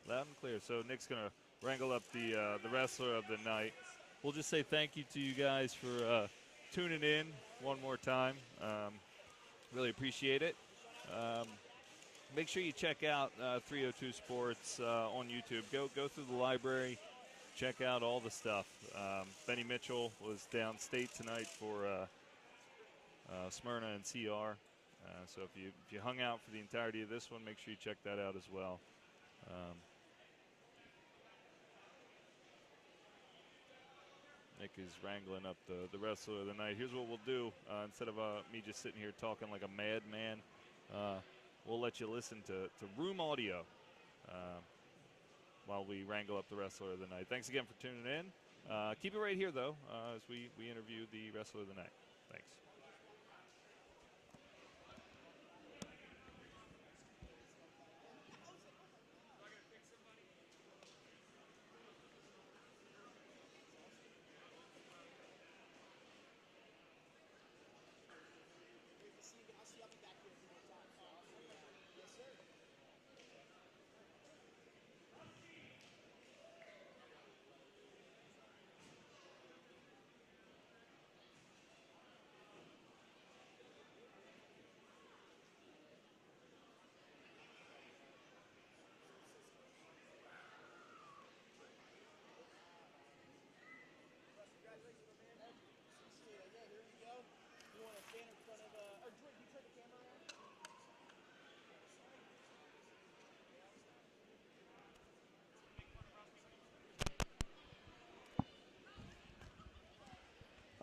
Loud and clear. So Nick's gonna wrangle up the wrestler of the night. We'll just say thank you to you guys for tuning in one more time. Really appreciate it. Make sure you check out 302 Sports on YouTube. Go through the library. Check out all the stuff. Benny Mitchell was downstate tonight for Smyrna and CR. So if you hung out for the entirety of this one, make sure you check that out as well. Nick is wrangling up the wrestler of the night. Here's what we'll do. Instead of me just sitting here talking like a madman, we'll let you listen to room audio while we wrangle up the wrestler of the night. Thanks again for tuning in. Keep it right here, though, as we interview the wrestler of the night. Thanks.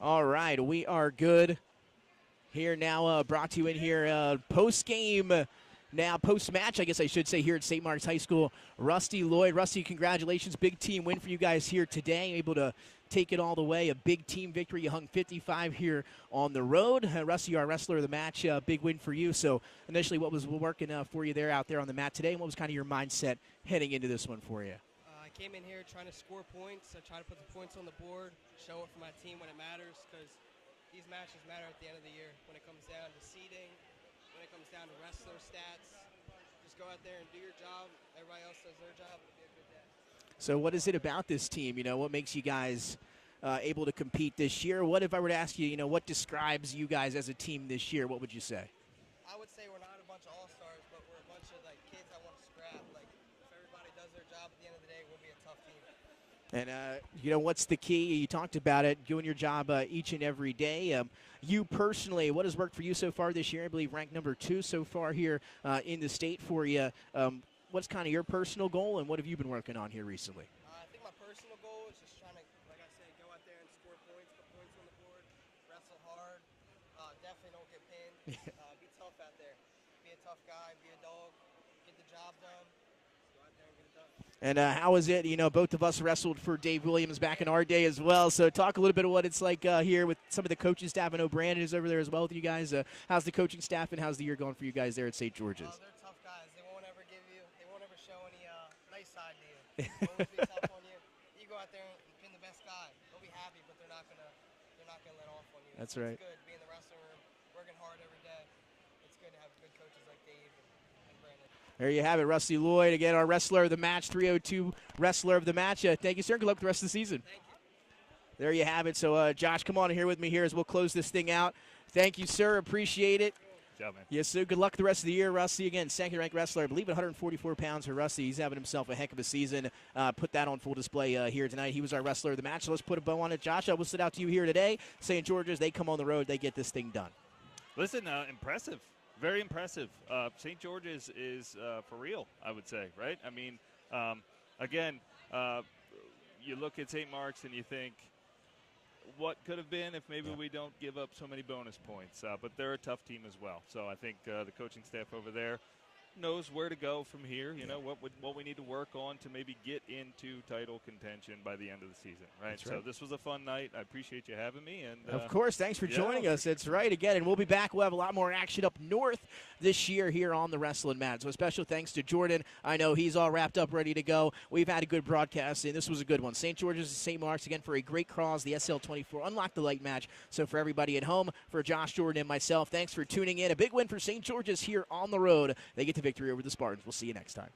All right, we are good here now. Brought to you in here post-game, now post-match, I guess I should say, here at St. Mark's High School. Rusty Lloyd. Rusty, congratulations. Big team win for you guys here today. Able to take it all the way. A big team victory. You hung 55 here on the road. Rusty, our wrestler of the match. Big win for you. So initially, what was working for you out there on the mat today? And what was kind of your mindset heading into this one for you? I came in here trying to score points. I try to put the points on the board, show it for my team when it matters, because these matches matter at the end of the year. When it comes down to seeding, when it comes down to wrestler stats, just go out there and do your job. Everybody else does their job. It'll be a good day. So what is it about this team? What makes you guys able to compete this year? What if I were to ask you, what describes you guys as a team this year? What would you say? I would say we're not a bunch of all-stars, but we're a bunch of kids that want to scrap. If everybody does their job at the end of the day, we'll be a tough team. And, what's the key? You talked about it, doing your job each and every day. You personally, what has worked for you so far this year? I believe ranked number 2 so far here in the state for you. What's kind of your personal goal, and what have you been working on here recently? I think my personal goal is just trying to, like I said, go out there and score points, put points on the board, wrestle hard. Definitely don't get pinned. Be tough out there. Be a tough guy. Be a dog. Get the job done. Go out there and get it done. And how is it? Both of us wrestled for Dave Williams back in our day as well. So talk a little bit of what it's like here with some of the coaching staff. I know Brandon is over there as well with you guys. How's the coaching staff, and how's the year going for you guys there at St. George's? They're tough guys. They won't ever show any nice side to you. They'll always be tough on you. You go out there and pin the best guy. They'll be happy, but they're not gonna let off on you. That's so right. It's good being in the wrestling room, working hard every day. It's good to have good coaches like Dave and Brandon. There you have it, Rusty Lloyd, again, our wrestler of the match, 302 wrestler of the match. Thank you, sir. Good luck with the rest of the season. Thank you. There you have it. So, Josh, come on here with me here as we'll close this thing out. Thank you, sir. Appreciate it. Good job, man. Yes, sir. Good luck the rest of the year, Rusty. Again, second-ranked wrestler. I believe 144 pounds for Rusty. He's having himself a heck of a season. Put that on full display here tonight. He was our wrestler of the match. So let's put a bow on it. Josh, I will sit out to you here today. St. George's, they come on the road. They get this thing done. Listen, impressive. Very impressive. St. George's is for real, I would say, right? I mean, again, you look at St. Mark's and you think, what could have been if maybe we don't give up so many bonus points. But they're a tough team as well. So I think the coaching staff over there knows where to go from here. You know, what we need to work on to maybe get into title contention by the end of the season, right? That's So right. this was a fun night. I appreciate you having me. And Of course, thanks for yeah. joining us. That's right. Again, and we'll be back. We'll have a lot more action up north this year here on the Wrestling Mat. So a special thanks to Jordan. I know he's all wrapped up, ready to go. We've had a good broadcast, and this was a good one. St. George's and St. Mark's, again, for a great cause, the SL24 Unlock the Light match. So for everybody at home, for Josh, Jordan, and myself, thanks for tuning in. A big win for St. George's here on the road. They get the victory over the Spartans. We'll see you next time.